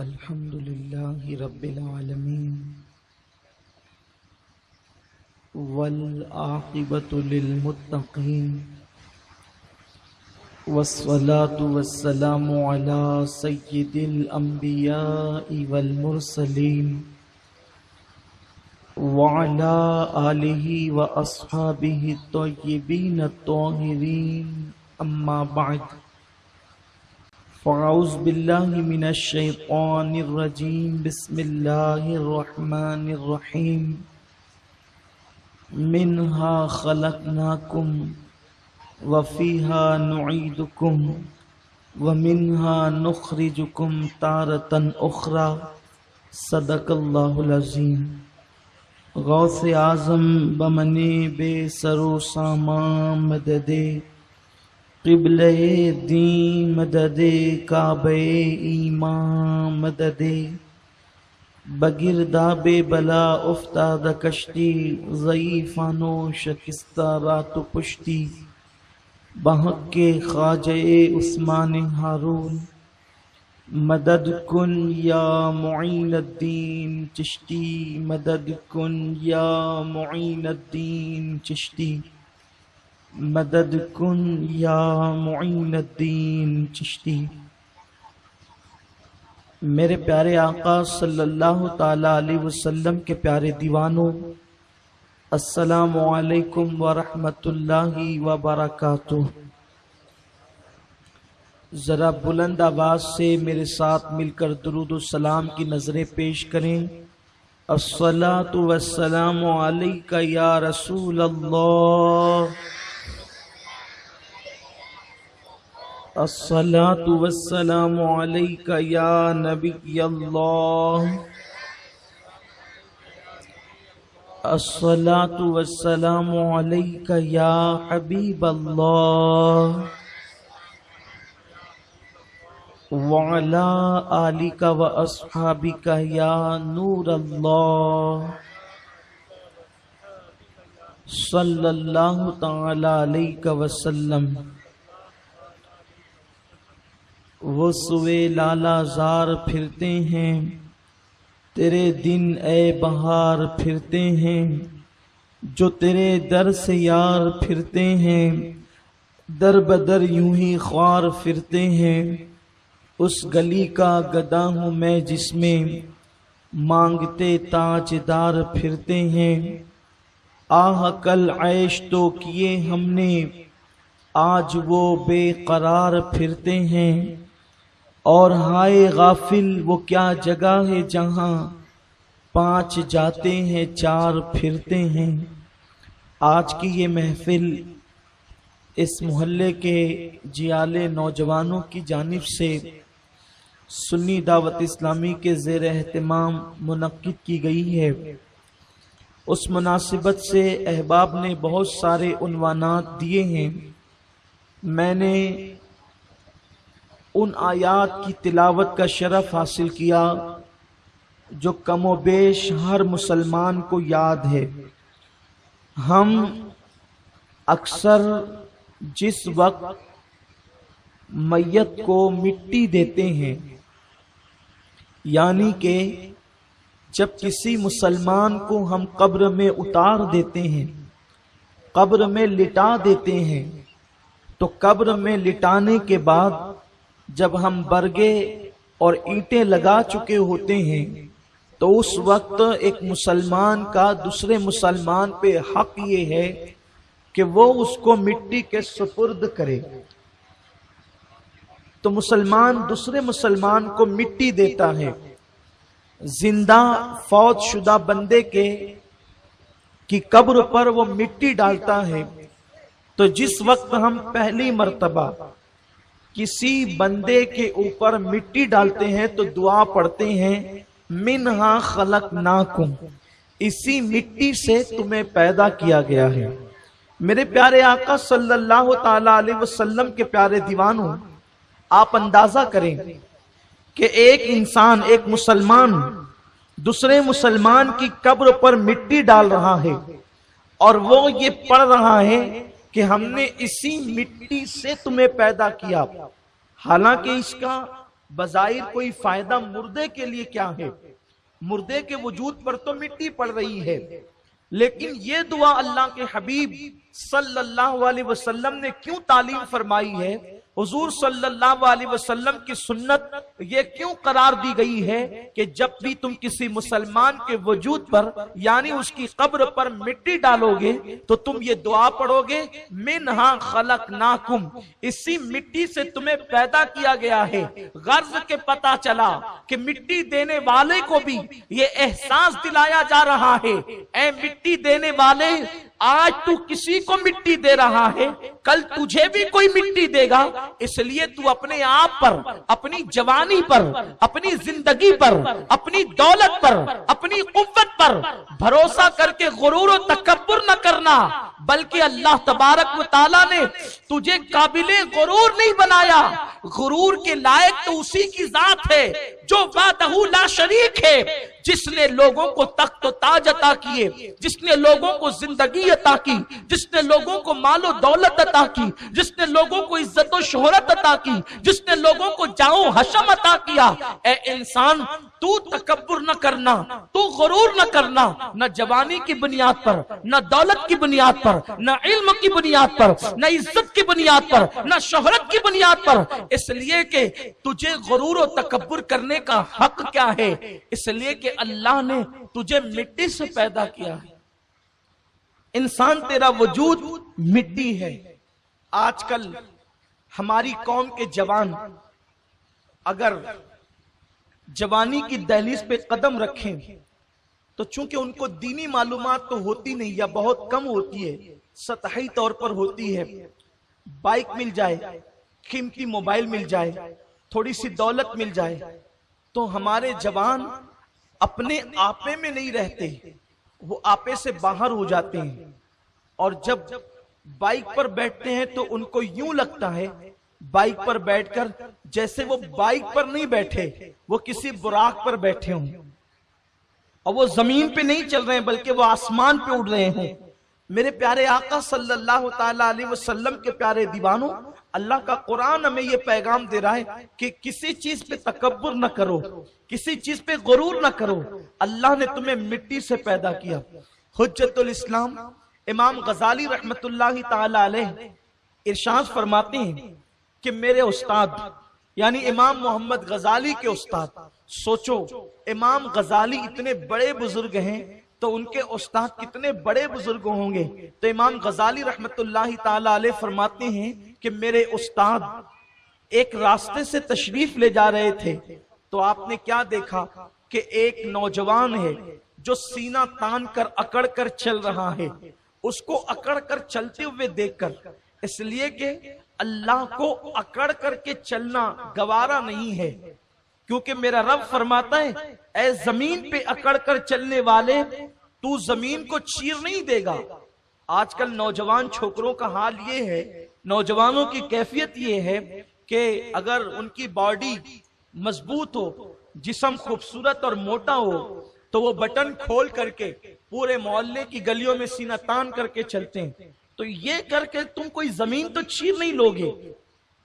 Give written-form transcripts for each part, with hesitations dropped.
الحمد لله رب العالمين والعاقبة للمتقين والصلاة والسلام على سيد الأنبياء والمرسلين وعلى آله وأصحابه الطيبين الطاهرين أما بعد فأعوذ بالله من الشيطان الرجيم بسم الله الرحمن الرحيم منها خلقناكم وفيها نعيدكم ومنها نخرجكم تارة أخرى صدق الله العظيم غوث اعظم بمنے بے سرو سامان مددے قبلہ دین مددے کعبہ ایمان مددے بگرداب بلا افتاد کشتی ضعیفانو شکستہ رات و پشتی بحق کے خواجہ عثمان ہارون مدد کن یا معین الدین چشتی مدد کن یا معین الدین چشتی مدد کن یا معین الدین چشتی۔ میرے پیارے آقا صلی اللہ تعالی علیہ وسلم کے پیارے دیوانوں، السلام علیکم ورحمۃ اللہ وبرکاتہ۔ ذرا بلند آواز سے میرے ساتھ مل کر درود و سلام کی نظریں پیش کریں۔ الصلاۃ والسلام علیک یا رسول اللہ، الصلاۃ والسلام علیک یا نبی اللہ، الصلاۃ والسلام علیک یا حبیب اللہ، وعلی آلک و اصحابک یا نور اللہ، صلی اللہ تعالی علیہ وسلم۔ وہ سوے لالا زار پھرتے ہیں، تیرے دن اے بہار پھرتے ہیں، جو تیرے در سے یار پھرتے ہیں، در بدر یوں ہی خوار پھرتے ہیں۔ اس گلی کا گدا ہوں میں جس میں مانگتے تاجدار پھرتے ہیں۔ آہ کل عیش تو کیے ہم نے، آج وہ بے قرار پھرتے ہیں، اور ہائے غافل وہ کیا جگہ ہے جہاں پانچ جاتے ہیں چار پھرتے ہیں۔ آج کی یہ محفل اس محلے کے جیالے نوجوانوں کی جانب سے سنی دعوت اسلامی کے زیر اہتمام منعقد کی گئی ہے۔ اس مناسبت سے احباب نے بہت سارے عنوانات دیے ہیں۔ میں نے ان آیات کی تلاوت کا شرف حاصل کیا جو کم و بیش ہر مسلمان کو یاد ہے۔ ہم اکثر جس وقت میت کو مٹی دیتے ہیں، یعنی کہ جب کسی مسلمان کو ہم قبر میں اتار دیتے ہیں، قبر میں لٹا دیتے ہیں، تو قبر میں لٹانے کے بعد جب ہم برگے اور اینٹیں لگا چکے ہوتے ہیں تو اس وقت ایک مسلمان کا دوسرے مسلمان پہ حق یہ ہے کہ وہ اس کو مٹی کے سپرد کرے۔ تو مسلمان دوسرے مسلمان کو مٹی دیتا ہے، زندہ فوت شدہ بندے کی قبر پر وہ مٹی ڈالتا ہے۔ تو جس وقت ہم پہلی مرتبہ کسی بندے کے اوپر مٹی ڈالتے ہیں تو دعا پڑھتے ہیں منہا خلقناکم، اسی مٹی سے تمہیں پیدا کیا گیا ہے۔ میرے پیارے آقا صلی اللہ تعالی علیہ وسلم کے پیارے دیوانوں، آپ اندازہ کریں کہ ایک انسان، ایک مسلمان دوسرے مسلمان کی قبر پر مٹی ڈال رہا ہے اور وہ یہ پڑھ رہا ہے کہ ہم نے اسی مٹی سے تمہیں پیدا کیا، حالانکہ اس کا بظاہر کوئی فائدہ مردے کے لیے کیا ہے، مردے کے وجود پر تو مٹی پڑ رہی ہے، لیکن یہ دعا اللہ کے حبیب صلی اللہ علیہ وسلم نے کیوں تعلیم فرمائی ہے، حضور صلی اللہ علیہ وسلم کی سنت یہ کیوں قرار دی گئی ہے کہ جب بھی تم کسی مسلمان کے وجود پر یعنی اس کی قبر پر مٹی ڈالو گے تو تم یہ دعا پڑھو گے، منہا خلقناکم، اسی مٹی سے تمہیں پیدا کیا گیا ہے۔ غرض کے پتا چلا کہ مٹی دینے والے کو بھی یہ احساس دلایا جا رہا ہے، اے مٹی دینے والے، آج تو کسی کو مٹی دے رہا ہے، کل تجھے بھی کوئی مٹی دے گا، اس لیے تو اپنے آپ پر، اپنی جوانی پر، اپنی زندگی پر، اپنی دولت پر، اپنی قوت پر بھروسہ کر کے غرور و تکبر نہ کرنا، بلکہ اللہ تبارک و تعالیٰ نے تجھے قابل غرور نہیں بنایا۔ غرور کے لائق تو اسی کی ذات ہے جو وحدہ لا شریک ہے، جس نے لوگوں کو تخت و تاج عطا کیے، جس نے لوگوں کو زندگی عطا کی، جس نے لوگوں کو مال و دولت عطا کی، جس نے لوگوں کو عزت و شہرت عطا کی، جس نے لوگوں کو جاہ و حشم عطا کیا۔ اے انسان، تو تکبر نہ کرنا، تو غرور نہ کرنا، نہ جوانی کی بنیاد پر، نہ دولت کی بنیاد پر، نہ علم کی بنیاد پر، نہ عزت کی بنیاد پر، نہ شہرت کی بنیاد پر، اس لیے کہ تجھے غرور و تکبر کرنے کا حق کیا ہے؟ اس لیے کہ اللہ نے تجھے مٹی سے پیدا کیا ہے۔ انسان تیرا وجود مٹی ہے۔ آج کل ہماری قوم کے جوان اگر جوانی کی دہلیز پہ قدم رکھیں تو چونکہ ان کو دینی معلومات تو ہوتی نہیں یا بہت کم ہوتی ہے، سطحی طور پر ہوتی ہے، بائک مل جائے، قیمتی موبائل مل جائے، تھوڑی سی دولت مل جائے تو ہمارے جوان اپنے آپے میں نہیں رہتے، وہ آپے سے باہر ہو جاتے ہیں، اور جب بائک پر بیٹھتے ہیں تو ان کو یوں لگتا ہے بائک پر بیٹھ کر جیسے وہ بائک پر نہیں بیٹھے، وہ کسی براق پر بیٹھے ہوں، اور وہ زمین پہ نہیں چل رہے ہیں بلکہ وہ آسمان پہ اڑ رہے ہوں۔ میرے پیارے آقا صلی اللہ تعالی علیہ وسلم کے پیارے دیوانوں، اللہ کا قرآن ہمیں یہ پیغام دے رہا ہے کہ کسی چیز پہ تکبر نہ کرو، کسی چیز پہ غرور نہ کرو۔ اللہ نے تمہیں مٹی سے پیدا کیا۔ حجت الاسلام امام غزالی رحمت اللہ تعالی علیہ ارشاد فرماتے ہیں کہ میرے استاد یعنی امام محمد غزالی کے استاد، سوچو امام غزالی اتنے بڑے بزرگ ہیں تو ان کے استاد کتنے بڑے بزرگ ہوں گے، تو امام غزالی رحمت اللہ تعالی علیہ فرماتے ہیں کہ میرے استاد ایک راستے سے تشریف لے جا رہے تھے تو آپ نے کیا دیکھا کہ ایک نوجوان ہے جو سینہ تان کر اکڑ کر چل رہا ہے۔ اس کو اکڑ کر چلتے ہوئے دیکھ کر، اس لیے کہ اللہ کو اکڑ کر کے چلنا گوارا نہیں ہے، کیونکہ میرا رب فرماتا ہے اے زمین پہ اکڑ کر چلنے والے، تو زمین کو چیر نہیں دے گا۔ آج کل نوجوان چھوکروں کا حال یہ ہے، نوجوانوں کی کیفیت یہ ہے کہ اگر ان کی باڈی مضبوط ہو، جسم خوبصورت اور موٹا ہو تو وہ بٹن کھول کر کے پورے محلے کی گلیوں میں سینہ تان کر کے چلتے ہیں، تو یہ کر کے تم کوئی زمین تو چیر نہیں لوگے،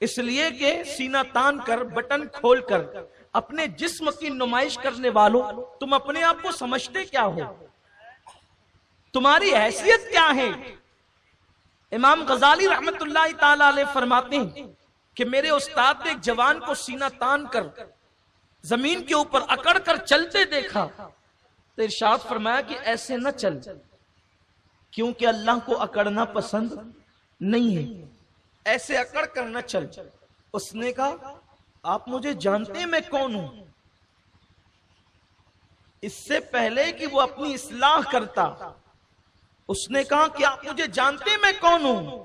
اس لیے کہ سینہ تان کر بٹن کھول کر اپنے جسم کی نمائش کرنے والوں، تم اپنے آپ کو سمجھتے کیا ہو؟ تمہاری حیثیت کیا ہے؟ امام غزالی رحمت اللہ تعالی علیہ فرماتے ہیں کہ میرے استاد نے ایک جوان کو سینہ تان کر زمین کے اوپر اکڑ کر چلتے دیکھا تو ارشاد فرمایا کہ ایسے نہ چل، کیونکہ اللہ کو اکڑنا پسند نہیں ہے، ایسے اکڑ کر نہ چل۔ اس نے کہا آپ مجھے جانتے ہیں میں کون ہوں؟ اس سے پہلے کہ وہ اپنی اصلاح کرتا اس نے کہا کہ آپ مجھے جانتے ہیں میں کون ہوں،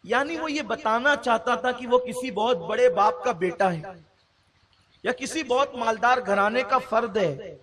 یعنی وہ یہ بتانا چاہتا تھا کہ وہ کسی بہت بڑے باپ کا بیٹا ہے یا کسی بہت مالدار گھرانے کا فرد ہے۔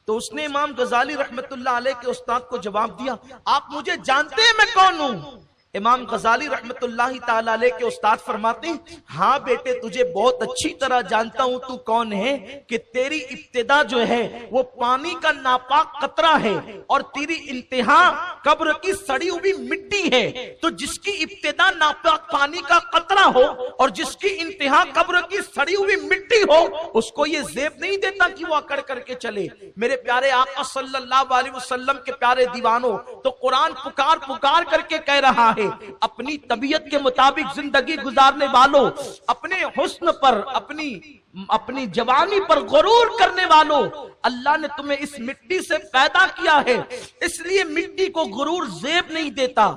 تو اس نے امام غزالی رحمت اللہ علیہ کے استاد کو جواب دیا آپ مجھے جانتے ہیں میں کون ہوں؟ امام غزالی رحمت اللہ تعالی علیہ کے استاد فرماتے ہیں ہاں بیٹے تجھے بہت اچھی طرح جانتا ہوں تو کون ہے، کہ تیری ابتدا جو ہے وہ پانی کا ناپاک قطرہ ہے اور تیری انتہا قبر کی سڑی ہوئی مٹی ہے، تو جس کی ابتدا ناپاک پانی کا قطرہ ہو اور جس کی انتہا قبر کی سڑی ہوئی مٹی ہو، اس کو یہ زیب نہیں دیتا کہ وہ اکڑ کر کے چلے۔ میرے پیارے آقا صلی اللہ علیہ وسلم کے پیارے دیوانوں، تو قرآن پکار پکار کر کے کہہ رہا ہے، اپنی طبیعت کے مطابق زندگی گزارنے والوں، اپنے حسن پر، اپنی جوانی پر غرور کرنے والوں، اللہ نے تمہیں اس مٹی سے پیدا کیا ہے، اس لیے مٹی کو غرور زیب نہیں دیتا۔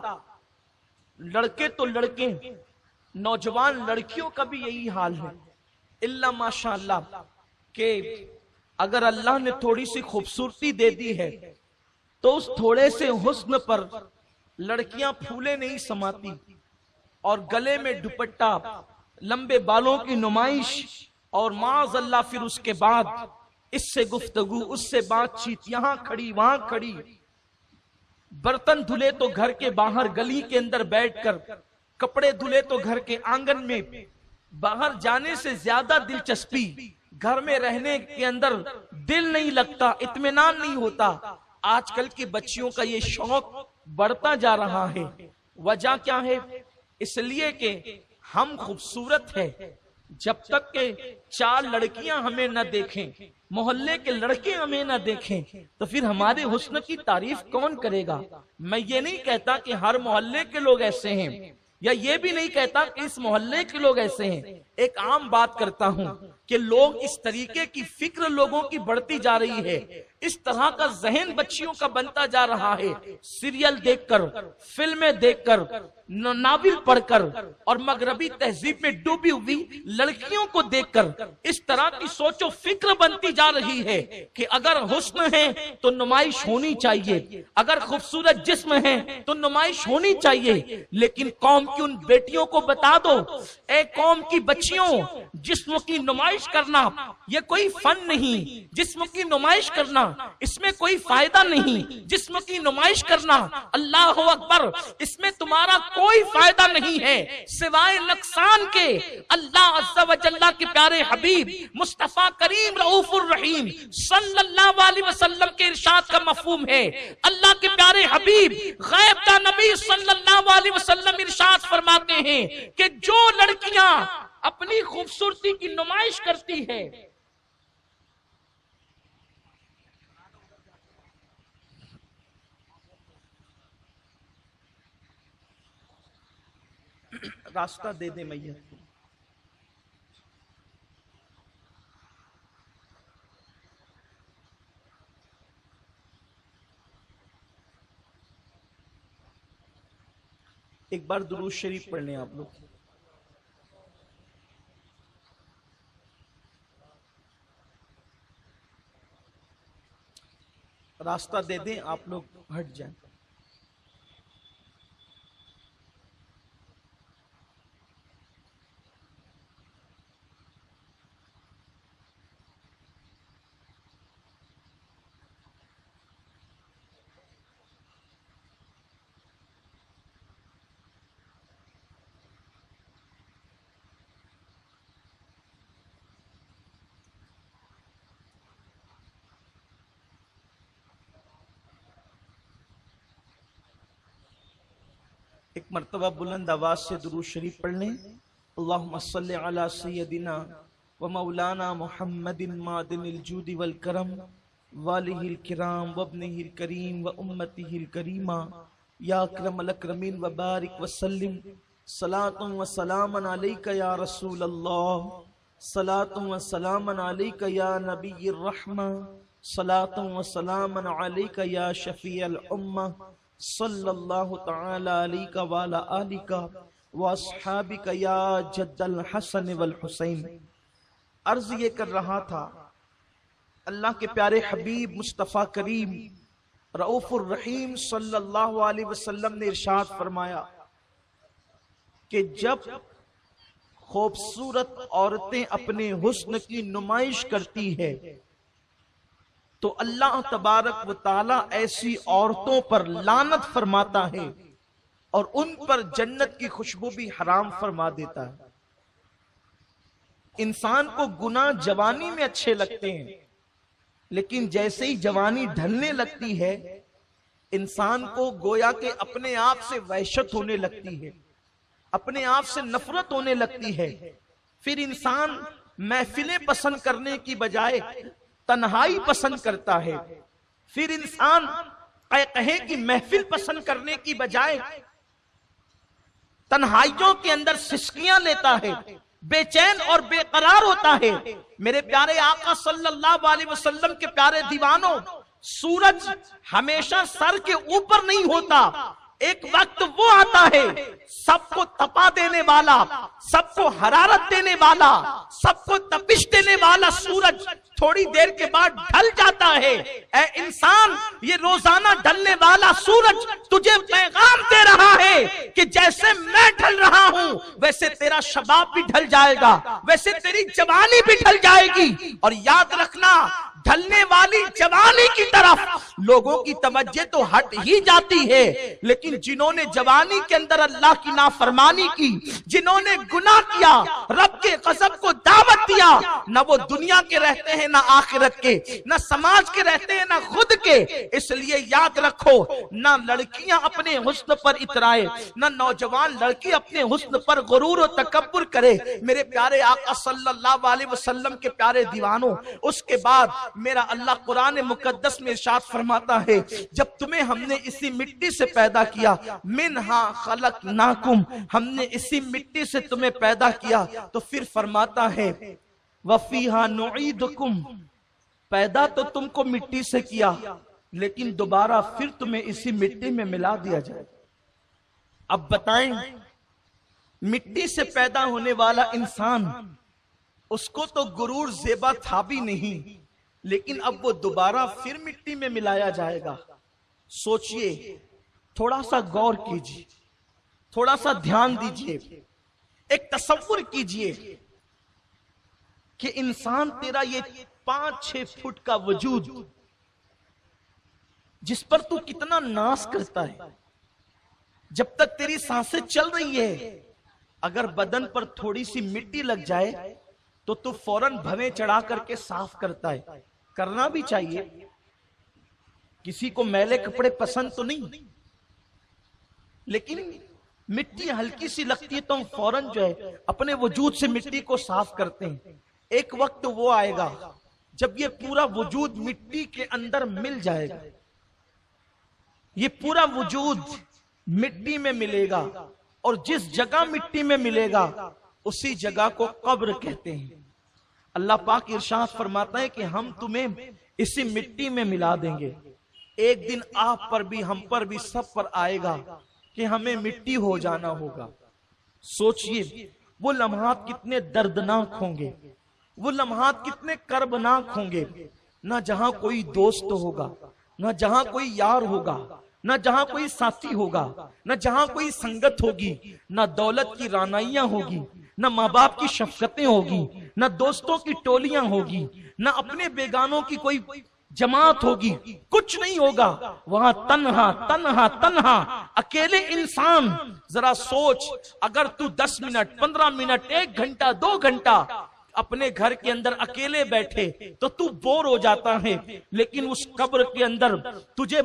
لڑکے تو لڑکے، نوجوان لڑکیوں کا بھی یہی حال ہے، اللہ ماشاءاللہ کہ اگر اللہ نے تھوڑی سی خوبصورتی دے دی ہے تو اس تھوڑے سے حسن پر لڑکیاں پھولے نہیں سماتی، اور گلے میں دوپٹہ، لمبے بالوں کی نمائش، اور معاذ اللہ پھر اس کے بعد اس سے گفتگو، اس سے بات چیت، یہاں کھڑی وہاں کھڑی، برتن دھلے تو گھر کے باہر گلی کے اندر بیٹھ کر، کپڑے دھلے تو گھر کے آنگن میں، باہر جانے سے زیادہ دلچسپی گھر میں رہنے کے اندر، دل نہیں لگتا، اطمینان نہیں ہوتا۔ آج کل کی بچیوں کا یہ شوق بڑھتا جا رہا ہے۔ وجہ کیا ہے؟ اس لیے کہ ہم خوبصورت ہے، جب تک کہ چار لڑکیاں ہمیں نہ دیکھیں، محلے کے لڑکے ہمیں نہ دیکھیں، تو پھر ہمارے حسن کی تعریف کون کرے گا؟ میں یہ نہیں کہتا کہ ہر محلے کے لوگ ایسے ہیں، یا یہ بھی نہیں کہتا کہ اس محلے کے لوگ ایسے ہیں، ایک عام بات کرتا ہوں کہ لوگ اس طریقے کی فکر لوگوں کی بڑھتی جا رہی ہے، اس طرح کا ذہن بچیوں کا بنتا جا رہا ہے، سیریل دیکھ کر، فلمیں دیکھ کر، ناول پڑھ کر، اور مغربی تہذیب میں ڈوبی ہوئی لڑکیوں کو دیکھ کر اس طرح کی سوچ و فکر بنتی جا رہی ہے کہ اگر حسن ہے تو نمائش ہونی چاہیے، اگر خوبصورت جسم ہے تو نمائش ہونی چاہیے۔ لیکن قوم کی ان بیٹیوں کو بتا دو، اے قوم کی بچیوں، جسم کی نمائش کرنا یہ کوئی فن نہیں، جسم کی نمائش کرنا اس میں کوئی فائدہ نہیں، جسم کی نمائش کرنا، اللہ اکبر، اس میں تمہارا کوئی فائدہ نہیں ہے سوائے نقصان کے۔ اللہ عز و جل کے پیارے حبیب مصطفیٰ کریم رؤوف الرحیم صلی اللہ علیہ وسلم کے ارشاد کا مفہوم ہے، اللہ کے پیارے حبیب غیب کا نبی صلی اللہ علیہ وسلم ارشاد فرماتے ہیں کہ جو لڑکیاں اپنی خوبصورتی کی نمائش کرتی ہے، راستہ دے دے میت کو، ایک بار درود شریف پڑھ لیں آپ لوگ۔ راستہ دے دیں، آپ لوگ ہٹ جائیں۔ ایک مرتبہ بلند آواز سے درود شریف پڑھ لیں۔ اللہم صلی علی سیدنا و مولانا محمد معدن الجود والکرم والہ الکرام وابنہ الکریم و امتہ الکریمہ یا اکرم الاکرمین وبارک وسلم۔ صلاۃ و سلام علیک یا رسول اللہ، صلاۃ و سلام علیک یا نبی الرحمہ، صلاۃ و سلام علیک یا شفیع الامہ، صلی اللہ تعالی علیہ وعلی آلہ واصحابہ یا جد الحسن والحسین۔ عرض یہ کر رہا تھا، اللہ کے پیارے حبیب مصطفیٰ کریم رؤوف الرحیم صلی اللہ علیہ وسلم نے ارشاد فرمایا کہ جب خوبصورت عورتیں اپنے حسن کی نمائش کرتی ہے تو اللہ تبارک و تعالی ایسی عورتوں پر لعنت فرماتا ہے اور ان پر جنت کی خوشبو بھی حرام فرما دیتا ہے۔ انسان کو گناہ جوانی میں اچھے لگتے ہیں، لیکن جیسے ہی جوانی ڈھلنے لگتی ہے انسان کو گویا کہ اپنے آپ سے وحشت ہونے لگتی ہے، اپنے آپ سے نفرت ہونے لگتی ہے. پھر انسان محفلیں پسند کرنے کی بجائے تنہائی پسند کرتا ہے. پھر انسان کہیں کہ محفل پسند کرنے کی بجائے تنہائیوں کے اندر سسکیاں لیتا ہے، بے چین اور بے قرار ہوتا ہے. میرے پیارے آقا صلی اللہ علیہ وسلم کے پیارے دیوانوں، سورج ہمیشہ سر کے اوپر نہیں ہوتا. ایک وقت وہ آتا ہے سب کو تپا دینے والا، سب کو حرارت دینے والا، سب کو تپش دینے والا سورج تھوڑی دیر کے بعد ڈھل جاتا ہے. اے انسان، یہ روزانہ ڈھلنے والا سورج تجھے پیغام دے رہا ہے کہ جیسے میں ڈھل رہا ہوں ویسے تیرا شباب بھی ڈھل جائے گا، ویسے تیری جوانی بھی ڈھل جائے گی. اور یاد رکھنا، ڈھلنے والی جوانی کی طرف لوگوں کی توجہ تو ہٹ ہی جاتی ہے، لیکن جنہوں نے جوانی کے اندر اللہ کی نافرمانی کی، جنہوں نے گناہ کیا، رب کے غضب کو دعوت دیا، نہ وہ دنیا کے رہتے ہیں نہ آخرت کے، نہ سماج کے رہتے ہیں نہ خود کے. اس لیے یاد رکھو، نہ لڑکیاں اپنے حسن پر اترائے، نہ نوجوان لڑکی اپنے حسن پر غرور و تکبر کرے. میرے پیارے آقا صلی اللہ علیہ وسلم کے پیارے دیوانوں، اس کے بعد میرا اللہ قرآن مقدس میں ارشاد فرماتا ہے، جب تمہیں ہم نے اسی مٹی سے پیدا کیا، منہا خلقناکم، ہم نے اسی مٹی سے تمہیں پیدا کیا، تو پھر فرماتا ہے وفیہا نعیدکم، پیدا تو تم کو مٹی سے کیا لیکن دوبارہ پھر تمہیں اسی مٹی میں ملا دیا جائے. اب بتائیں، مٹی سے پیدا ہونے والا انسان، اس کو تو غرور زیبا تھا بھی نہیں، لیکن اب وہ دوبارہ پھر مٹی میں ملایا جائے گا. سوچئے، تھوڑا سا غور کیجئے، تھوڑا سا دھیان دیجئے، ایک تصور کیجئے کہ انسان تیرا یہ 5-6 فٹ کا وجود جس پر تو کتنا ناز کرتا ہے، جب تک تیری سانسیں چل رہی ہے، اگر بدن پر تھوڑی سی مٹی لگ جائے تو فوراً بھویں چڑھا کر کے صاف کرتا ہے. کرنا بھی چاہیے، کسی کو میلے کپڑے پسند تو نہیں، لیکن مٹی ہلکی سی لگتی ہے تو ہم فوراً جو ہے اپنے وجود سے مٹی کو صاف کرتے ہیں. ایک وقت وہ آئے گا جب یہ پورا وجود مٹی کے اندر مل جائے گا، یہ پورا وجود مٹی میں ملے گا، اور جس جگہ مٹی میں ملے گا اسی جگہ کو قبر کہتے ہیں. اللہ پاک ارشاد فرماتا ہے کہ ہم تمہیں اسی مٹی میں ملا دیں گے. ایک دن آپ پر بھی، ہم پر بھی، سب پر آئے گا کہ ہمیں مٹی ہو جانا ہوگا. سوچئے وہ لمحات کتنے دردناک ہوں گے، وہ لمحات کتنے کربناک ہوں گے. نہ جہاں کوئی دوست ہوگا، نہ جہاں کوئی یار ہوگا، نہ جہاں کوئی ساتھی ہوگا، نہ جہاں کوئی سنگت ہوگی، نہ دولت کی رانائیاں ہوگی، نہ ماں باپ کی شفقتیں ہوگی، نہ دوستوں کی ٹولیاں ہوگی، نہ اپنے بیگانوں کی کوئی جماعت ہوگی، کچھ نہیں ہوگا. وہاں تنہا تنہا تنہا اکیلے انسان. ذرا سوچ، اگر تو 10 منٹ 15 منٹ 1 گھنٹہ 2 گھنٹہ اپنے گھر کے اندر اکیلے بیٹھے تو بور ہو جاتا ہے، لیکن اس قبر کے اندر تجھے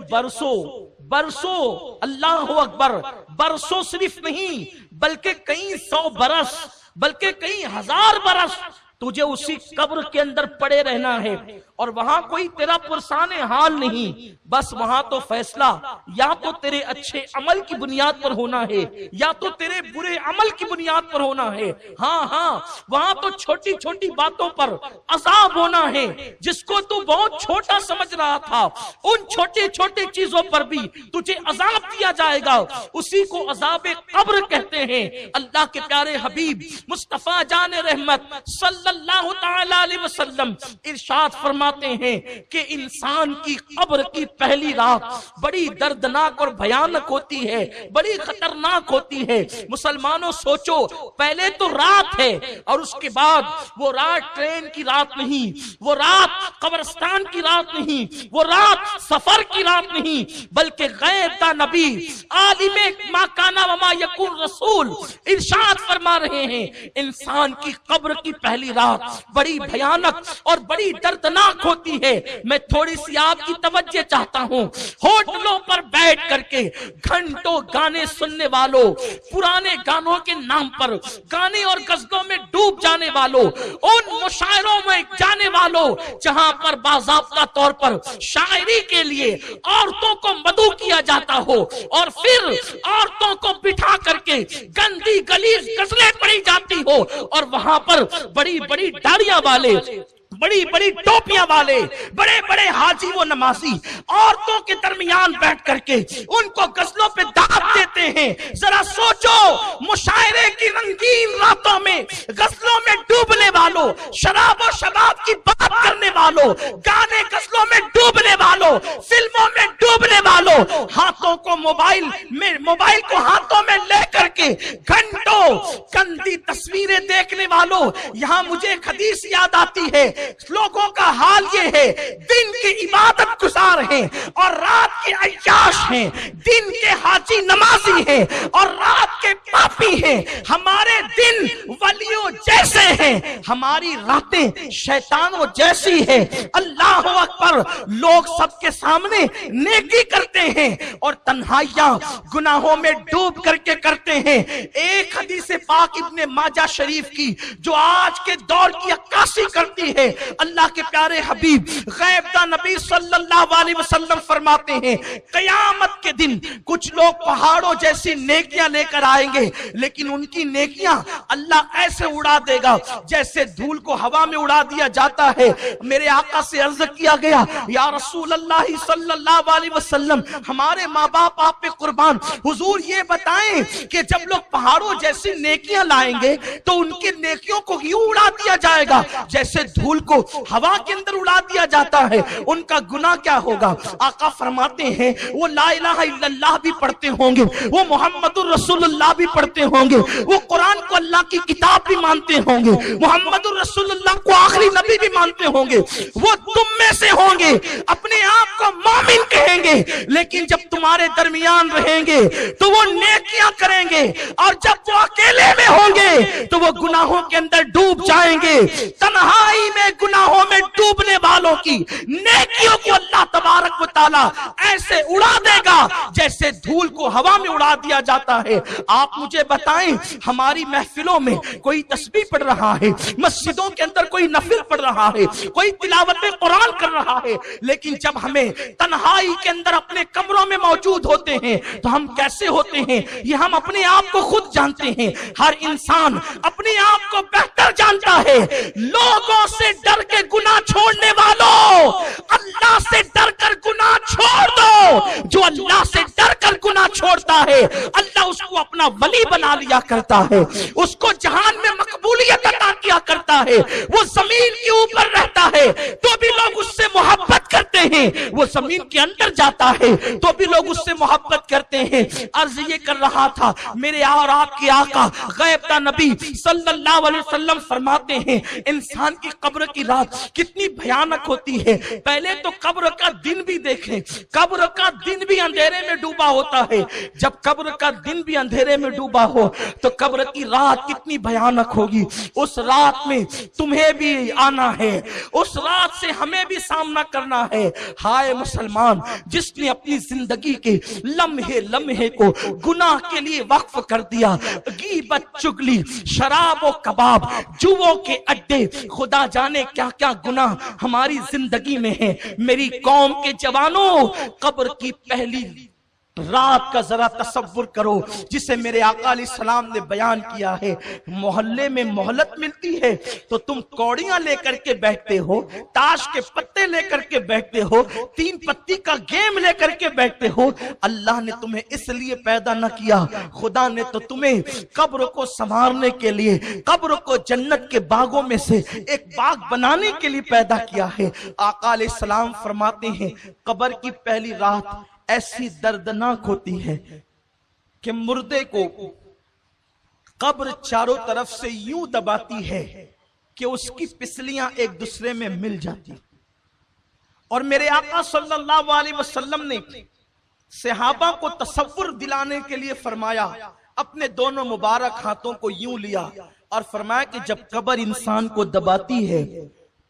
برسوں اللہ اکبر، برسوں صرف نہیں بلکہ کئی 100 برس، بلکہ کئی 1000 برس تجھے اسی قبر کے اندر پڑے رہنا ہے. اور وہاں کوئی تیرا پرسان حال نہیں، بس وہاں تو فیصلہ یا تو تیرے اچھے عمل کی بنیاد پر ہونا ہے یا تو تیرے برے عمل کی بنیاد پر ہونا ہے. ہاں وہاں تو چھوٹی چھوٹی باتوں پر عذاب ہونا ہے. جس کو تو بہت چھوٹا سمجھ رہا تھا، ان چھوٹے چھوٹے چیزوں پر بھی تجھے عذاب دیا جائے گا. اسی کو عذاب قبر کہتے ہیں. اللہ کے پیارے حبیب مصطفیٰ جان رحمت صلی اللہ تعالی علیہ وسلم ارشاد فرماتے ہیں کہ انسان کی قبر کی پہلی رات بڑی دردناک اور بھیانک ہوتی ہے، بڑی خطرناک ہوتی ہے. مسلمانوں سوچو، پہلے تو رات ہے اور اس کے بعد وہ رات ٹرین کی رات نہیں، وہ رات قبرستان کی رات نہیں، وہ رات سفر کی رات نہیں، بلکہ غیب دا نبی عالم ما کانا وما یکون رسول ارشاد فرما رہے ہیں انسان کی قبر کی پہلی رات بڑی بھیانک اور بڑی دردناک ہوتی ہے۔ میں تھوڑی سی آپ کی توجہ چاہتا ہوں، ہوٹلوں پر بیٹھ کر کے گھنٹوں گانے سننے والوں، پرانے گانوں کے نام پر گانے اور غزلوں میں ڈوب جانے والوں، ان مشاعروں میں جانے والوں جہاں پر باضابطہ طور پر شاعری کے لیے عورتوں کو مدعو کیا جاتا ہو اور پھر عورتوں کو بٹھا کر کے گندی گلیز غزلیں پڑھی جاتی ہو، اور وہاں پر بڑی بڑی داڑیاں والے، بڑی بڑی ٹوپیاں والے، بڑے بڑے حاجی و نمازی عورتوں کے درمیان بیٹھ کر کے ان کو غزلوں پہ دعوت دیتے ہیں۔ ذرا سوچو، مشاعرے کی رنگین راتوں میں غزلوں میں ڈوبنے والوں، شراب و شباب کی بات کرنے والوں، گانے غزلوں میں ڈوبنے والوں، فلموں میں ڈوبنے والوں، ہاتھوں کو موبائل کو ہاتھوں میں لے کر کے گھنٹوں گندی تصویریں دیکھنے والوں، یہاں مجھے ایک حدیث یاد آتی ہے، لوگوں کا حال یہ ہے دن کی عبادت گزار ہیں اور رات کے عیاش ہیں، دن کے حاجی نمازی ہیں اور رات کے پاپی ہیں۔ ہمارے دن ولیوں جیسے ہیں، ہماری راتیں شیطانوں جیسی ہیں۔ اللہ اکبر، لوگ سب کے سامنے نیکی کرتے ہیں اور تنہائیاں گناہوں میں ڈوب کر کے کرتے ہیں۔ ایک حدیث پاک ابن ماجہ شریف کی جو آج کے دور کی عکاسی کرتی ہے، اللہ کے پیارے حبیب غیب دا نبی صلی اللہ علیہ وسلم فرماتے ہیں قیامت کے دن کچھ لوگ پہاڑوں جیسی نیکیاں لے کر آئیں گے، لیکن ان کی نیکیاں اللہ ایسے اڑا دے گا جیسے دھول کو ہوا میں اڑا دیا جاتا ہے۔ میرے آقا سے عرض کیا گیا، یا رسول اللہ صلی اللہ علیہ وسلم، ہمارے ماں باپ آپ پہ قربان، حضور یہ بتائیں کہ جب لوگ پہاڑوں جیسی نیکیاں لائیں گے تو ان کی نیکیوں کو یوں اڑا دیا جائے گا جیسے دھول کو ہوا کے اندر اڑا دیا جاتا ہے، ان کا گناہ کیا ہوگا؟ آقا فرماتے ہیں وہ لا الہ الا اللہ بھی پڑھتے ہوں گے، وہ محمد الرسول اللہ بھی پڑھتے ہوں گے، وہ قرآن کو اللہ کی کتاب بھی مانتے ہوں گے، محمد الرسول اللہ کو آخری نبی بھی مانتے ہوں گے، وہ تم میں سے ہوں گے، اپنے آپ کو مومن کہیں گے، لیکن جب تمہارے درمیان رہیں گے تو وہ نیکیاں کریں گے، اور جب وہ اکیلے میں ہوں گے تو وہ گناہوں کے اندر ڈوب جائیں گے۔ تنہائی میں گناہوں میں ڈوبنے والوں کی نیکیوں کو اللہ تبارک و تعالی ایسے اڑا دے گا جیسے دھول کو ہوا میں اڑا دیا جاتا ہے۔ آپ مجھے بتائیں، ہماری محفلوں میں کوئی تسبیح پڑھ رہا ہے، مسجدوں کے اندر کوئی نفل پڑھ رہا ہے، کوئی تلاوت قرآن کر رہا ہے، لیکن جب ہمیں تنہائی کے اندر اپنے کمروں میں موجود ہوتے ہیں تو ہم کیسے ہوتے ہیں یہ ہم اپنے آپ کو خود جانتے ہیں۔ ہر انسان اپنے آپ کو بہتر جانتا ہے۔ لوگوں سے ڈر کے گناہ چھوڑنے والوں، اللہ سے ڈر کر گناہ چھوڑ دو۔ جو اللہ سے ڈر کر گناہ چھوڑتا ہے اللہ اس کو اپنا ولی بنا لیا کرتا ہے، اس کو جہان میں مقبولیت عطا کیا کرتا ہے۔ وہ زمین کے اوپر رہتا ہے تو بھی لوگ اس سے محبت کرتے ہیں، وہ زمین کے اندر جاتا ہے تو بھی لوگ اس سے محبت کرتے ہیں۔ عرض یہ کر رہا تھا، میرے اور آپ کے آقا غیب دا نبی صلی اللہ علیہ وسلم فرماتے ہیں انسان کی قبر کی رات کتنی بھیانک ہوتی ہے۔ پہلے تو قبر کا دن بھی دیکھیں، قبر کا دن بھی اندھیرے میں ڈوبا ہوتا ہے۔ جب قبر کا دن بھی اندھیرے میں ڈوبا ہو تو قبر کی رات کتنی بھیانک ہوگی۔ اس رات میں تمہیں بھی آنا ہے، اس رات سے ہمیں بھی سامنا کرنا ہے۔ ہائے مسلمان، جس نے اپنی زندگی کے لمحے لمحے کو گناہ کے لیے وقف کر دیا، غیبت، چغلی، شراب و کباب، جوؤں کے اڈے، خدا جانے کیا کیا گناہ ہماری زندگی میں ہیں۔ میری قوم کے جوانوں، قبر کی پہلی رات کا ذرا تصور کرو جسے میرے آقا علیہ السلام نے بیان کیا ہے۔ محلے میں مہلت ملتی ہے تو تم کوڑیاں لے کر کے بیٹھتے ہو، تاش کے پتے لے کر کے بیٹھتے ہو، 3 پتی کا گیم لے کر کے بیٹھتے ہو۔ اللہ نے تمہیں اس لیے پیدا نہ کیا، خدا نے تو تمہیں قبر کو سنوارنے کے لیے، قبر کو جنت کے باغوں میں سے ایک باغ بنانے کے لیے پیدا کیا ہے۔ آقا علیہ السلام فرماتے ہیں قبر کی پہلی رات ایسی دردناک ہوتی ہے کہ مردے کو قبر چاروں طرف سے یوں دباتی ہے کہ اس کی پسلیاں ایک دوسرے میں مل جاتی۔ اور میرے آقا صلی اللہ علیہ وسلم نے صحابہ کو تصور دلانے کے لیے فرمایا، اپنے دونوں مبارک ہاتھوں کو یوں لیا اور فرمایا کہ جب قبر انسان کو دباتی ہے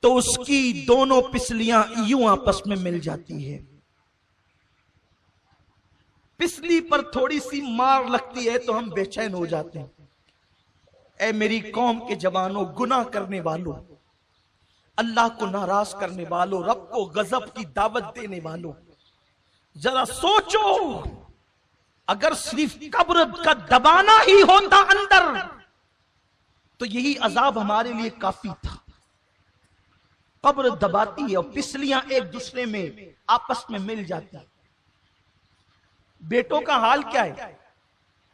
تو اس کی دونوں پسلیاں یوں آپس میں مل جاتی ہے. پسلی پر تھوڑی سی مار لگتی ہے تو ہم بے چین ہو جاتے ہیں. اے میری قوم کے جوانوں، گناہ کرنے والوں، اللہ کو ناراض کرنے والوں، رب کو غضب کی دعوت دینے والوں، ذرا سوچو، اگر صرف قبر کا دبانا ہی ہوتا اندر تو یہی عذاب ہمارے لیے کافی تھا. قبر دباتی ہے اور پسلیاں ایک دوسرے میں آپس میں مل جاتی ہیں. بیٹوں کا حال کیا ہے؟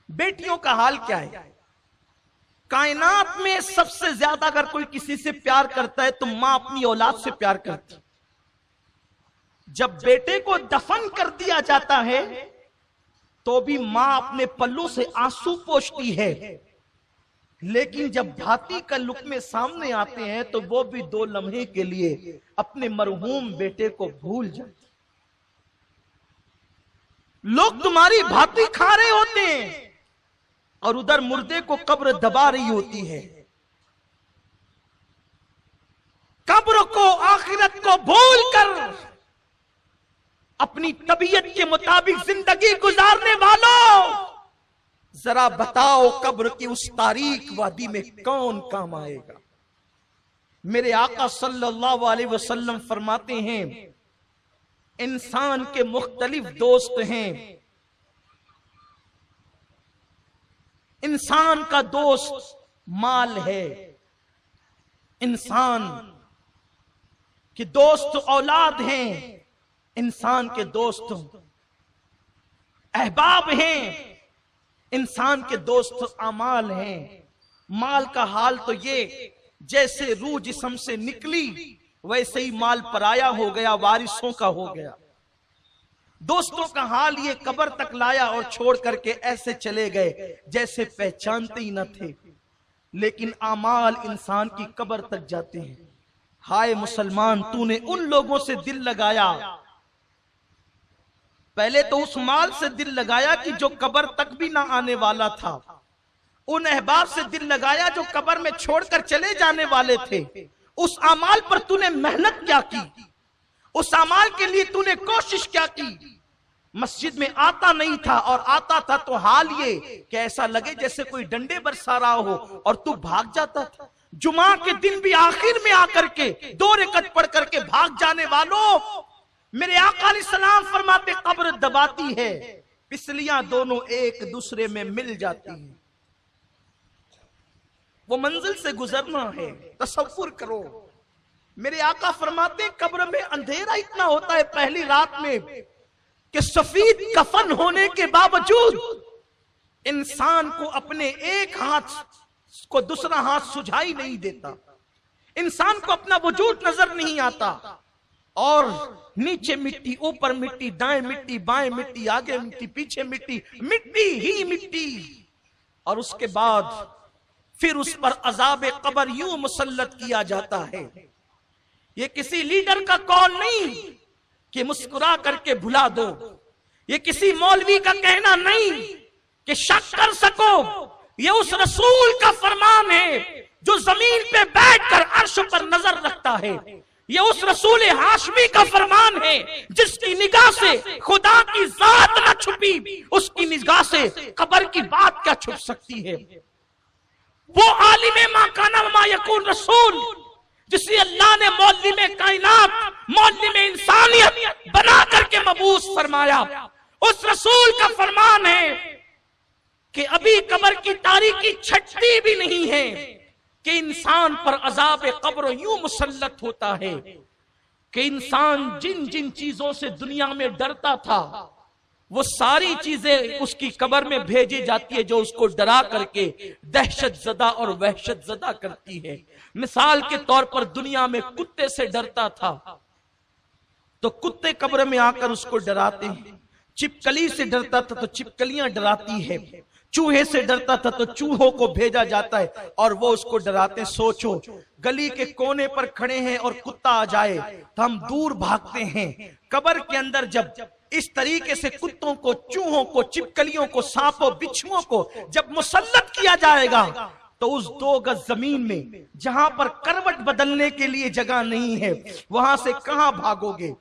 بیٹیوں کا حال کیا ہے؟ کائنات میں سب سے زیادہ اگر کوئی کسی سے پیار کرتا ہے تو ماں اپنی اولاد سے پیار کرتی. جب بیٹے کو دفن کر دیا جاتا ہے تو بھی ماں اپنے پلوں سے آنسو پوچھتی ہے، لیکن جب بھاتی کا لقمے سامنے آتے ہیں تو وہ بھی 2 لمحے کے لیے اپنے مرحوم بیٹے کو بھول جاتے. لوگ تمہاری بھاتی کھا رہے ہوتے ہیں اور ادھر مردے کو قبر دبا رہی ہوتی ہے. قبر کو، آخرت کو بھول کر اپنی طبیعت کے مطابق زندگی گزارنے والوں، ذرا بتاؤ قبر کی اس تاریک وادی میں کون کام آئے گا؟ میرے آقا صلی اللہ علیہ وسلم فرماتے ہیں انسان کے مختلف دوست ہیں. انسان کا دوست مال ہے، انسان کے دوست اولاد ہیں، انسان کے دوست احباب ہیں، انسان کے دوست اعمال ہیں. مال کا حال تو یہ، جیسے روح جسم سے نکلی ویسے ہی مال پرایا ہو گیا، وارثوں کا ہو گیا. دوستوں کا حال یہ، قبر تک لایا اور چھوڑ کر کے ایسے چلے گئے جیسے پہچانتے ہی نہ تھے. لیکن اعمال انسان کی قبر تک جاتے ہیں. ہائے مسلمان، تو نے ان لوگوں سے دل لگایا، پہلے تو اس مال سے دل لگایا کہ جو قبر تک بھی نہ آنے والا تھا، ان احباب سے دل لگایا جو قبر میں چھوڑ کر چلے جانے والے تھے. اس اعمال پر تو نے محنت کیا کی؟ اس اعمال کے لیے تو نے کوشش کیا کی؟ مسجد میں آتا نہیں تھا، اور آتا تھا تو حال یہ کہ ایسا لگے جیسے کوئی ڈنڈے برسا رہا ہو اور تو بھاگ جاتا تھا. جمعہ کے دن بھی آخر میں آ کر کے 2 رکعت پڑھ کر کے بھاگ جانے والوں، میرے آقا علیہ السلام فرماتے قبر دباتی ہے، پسلیاں دونوں ایک دوسرے میں مل جاتی ہیں. وہ منزل سے گزرنا ہے، تصور کرو. میرے آقا فرماتے قبر میں اندھیرا اتنا ہوتا ہے پہلی رات میں کہ سفید کفن ہونے کے باوجود انسان کو اپنے ایک ہاتھ کو دوسرا ہاتھ سجھائی نہیں دیتا. انسان کو اپنا وجود نظر نہیں آتا، اور نیچے مٹی، اوپر مٹی، دائیں مٹی، بائیں مٹی، آگے مٹی، پیچھے مٹی، مٹی ہی مٹی. اور اس کے بعد پھر اس پر عذاب قبر یوں مسلط کیا جاتا ہے. یہ کسی لیڈر کا قول نہیں کہ مسکرا کر کے بھلا دو، یہ کسی مولوی کا کہنا نہیں کہ شک کر سکو، یہ اس رسول کا فرمان ہے جو زمین پہ بیٹھ کر عرش پر نظر رکھتا ہے. یہ اس رسول ہاشمی کا فرمان ہے جس کی نگاہ سے خدا کی ذات نہ چھپی، اس کی نگاہ سے قبر کی بات کیا چھپ سکتی ہے. وہ عالم ما کان و ما یکون رسول جسے اللہ نے معلم کائنات، معلم انسانیت بنا کر کے مبعوث فرمایا، اس رسول کا فرمان ہے کہ ابھی قبر کی تاریکی چھٹتی بھی نہیں ہے کہ انسان پر عذاب قبر یوں مسلط ہوتا ہے کہ انسان جن جن چیزوں سے دنیا میں ڈرتا تھا وہ ساری چیزیں اس کی قبر میں بھیجی جاتی ہے جو اس کو ڈرا کر کے دہشت زدہ اور وحشت زدہ کرتی ہے. مثال کے طور پر دنیا میں کتے سے ڈرتا تھا تو کتے قبر میں آ کر اس کو ڈراتے ہیں. چپکلی سے ڈرتا تھا تو چپکلیاں ڈراتی ہے. چوہے سے ڈرتا تھا تو چوہوں کو بھیجا جاتا ہے اور وہ اس کو ڈراتے ہیں. سوچو گلی کے کونے پر کھڑے ہیں اور کتا آ جائے تو ہم دور بھاگتے ہیں. قبر کے اندر جب اس طریقے سے کتوں کو، چوہوں کو، چپکلیوں کو، سانپوں، بچھوؤں کو جب مسلط کیا جائے گا تو اس 2 گز زمین میں جہاں پر کروٹ بدلنے کے لیے جگہ نہیں ہے، وہاں سے کہاں بھاگو گے؟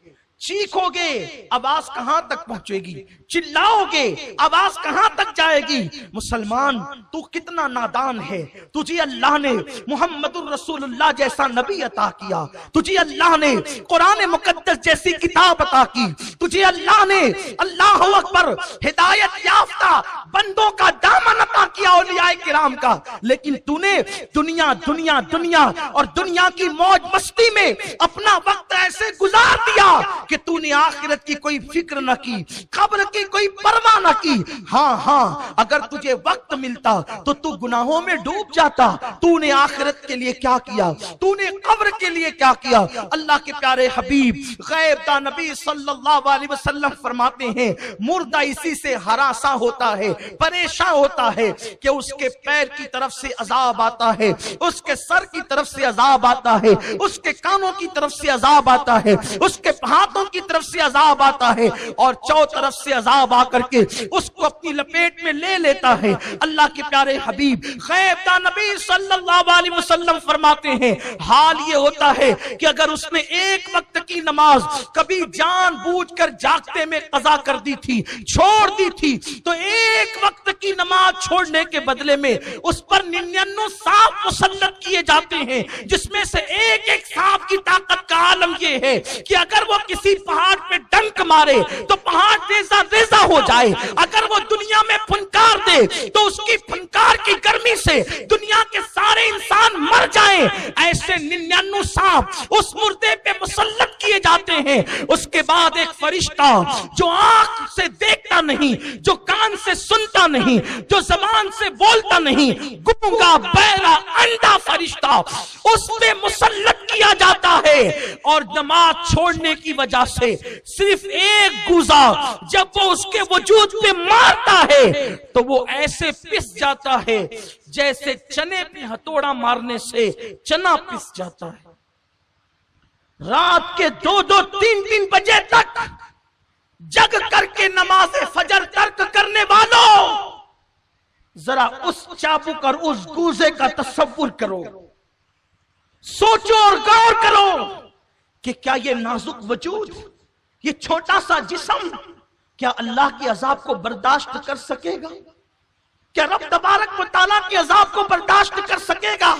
چیخو گے، آواز کہاں تک پہنچے گی؟ چلاؤ گے، آواز کہاں تک جائے گی؟ مسلمان تو کتنا نادان ہے، تجھے اللہ نے محمد الرسول اللہ جیسا نبی عطا کیا، تجھے اللہ نے قرآن مقدس جیسی کتاب عطا کی، تجھے اللہ نے اللہ اکبر ہدایت یافتہ بندوں کا دامن عطا کیا اولیاء کرام کا، لیکن تو نے دنیا دنیا دنیا اور دنیا کی موج مستی میں اپنا وقت ایسے گزار دیا کہ تو نے آخرت کی کوئی فکر نہ کی، قبر کی کوئی پرواہ نہ کی۔ ہاں اگر تجھے وقت ملتا تو تو گناہوں میں ڈوب جاتا۔ تو نے آخرت کے لیے کیا کیا؟ تو نے قبر کے لیے کیا کیا؟ اللہ کے پیارے حبیب غیب دا نبی صلی اللہ علیہ وسلم فرماتے ہیں مردہ اسی سے ہراساں ہوتا ہے، پریشان ہوتا ہے کہ اس کے پیر کی طرف سے عذاب آتا ہے، اس کے سر کی طرف سے عذاب آتا ہے، اس کے کانوں کی طرف سے عذاب آتا ہے، اس کے ہاتھوں کی طرف سے عذاب آتا ہے، اور چو طرف سے عذاب آ کر کے اس کو اپنی لپیٹ میں لے لیتا ہے۔ اللہ کے پیارے حبیب غیب دا نبی صلی اللہ علیہ وسلم فرماتے ہیں حال یہ ہوتا ہے کہ اگر اس نے ایک وقت کی نماز کبھی جان بوجھ کر جاگتے میں قضا کر دی تھی، چھوڑ دی تھی، تو ایک وقت کی نماز چھوڑنے کے بدلے میں اس پر 99 سانپ مسلط کیے جاتے ہیں، جس میں سے ایک ایک سانپ کی طاقت کا عالم یہ ہے کہ اگر وہ کسی پہاڑ پہ ڈنک مارے تو پہاڑ ریزہ ریزہ ہو جائے، اگر وہ دنیا میں پھنکار دے تو اس کی پھنکار کی گرمی سے دنیا کے سارے انسان مر جائیں۔ ایسے 99 سانپ اس مردے پہ مسلط کیے جاتے ہیں۔ اس کے بعد ایک فرشتہ جو آنکھ سے دیکھتا نہیں، جو کان سے سنتا نہیں، جو زبان سے بولتا نہیں، گونگا بہرا اندھا فرشتہ اس پہ مسلط کیا جاتا ہے، اور نماز چھوڑنے کی وجہ سے صرف ایک گوزا جب وہ اس کے وجود پہ مارتا ہے تو وہ ایسے پس جاتا ہے جیسے چنے پہ ہتھوڑا مارنے سے چنا پس جاتا ہے۔ رات کے 2-3 بجے تک جگ کر کے نماز فجر ترک کرنے والوں، ذرا اس چابک اور اس گوزے کا تصور کرو، سوچو اور غور کرو کہ کیا یہ نازک وجود، یہ چھوٹا سا جسم، کیا اللہ کے عذاب کو برداشت کر سکے گا؟ کیا رب تبارک و تعالیٰ کے عذاب کو برداشت کر سکے گا؟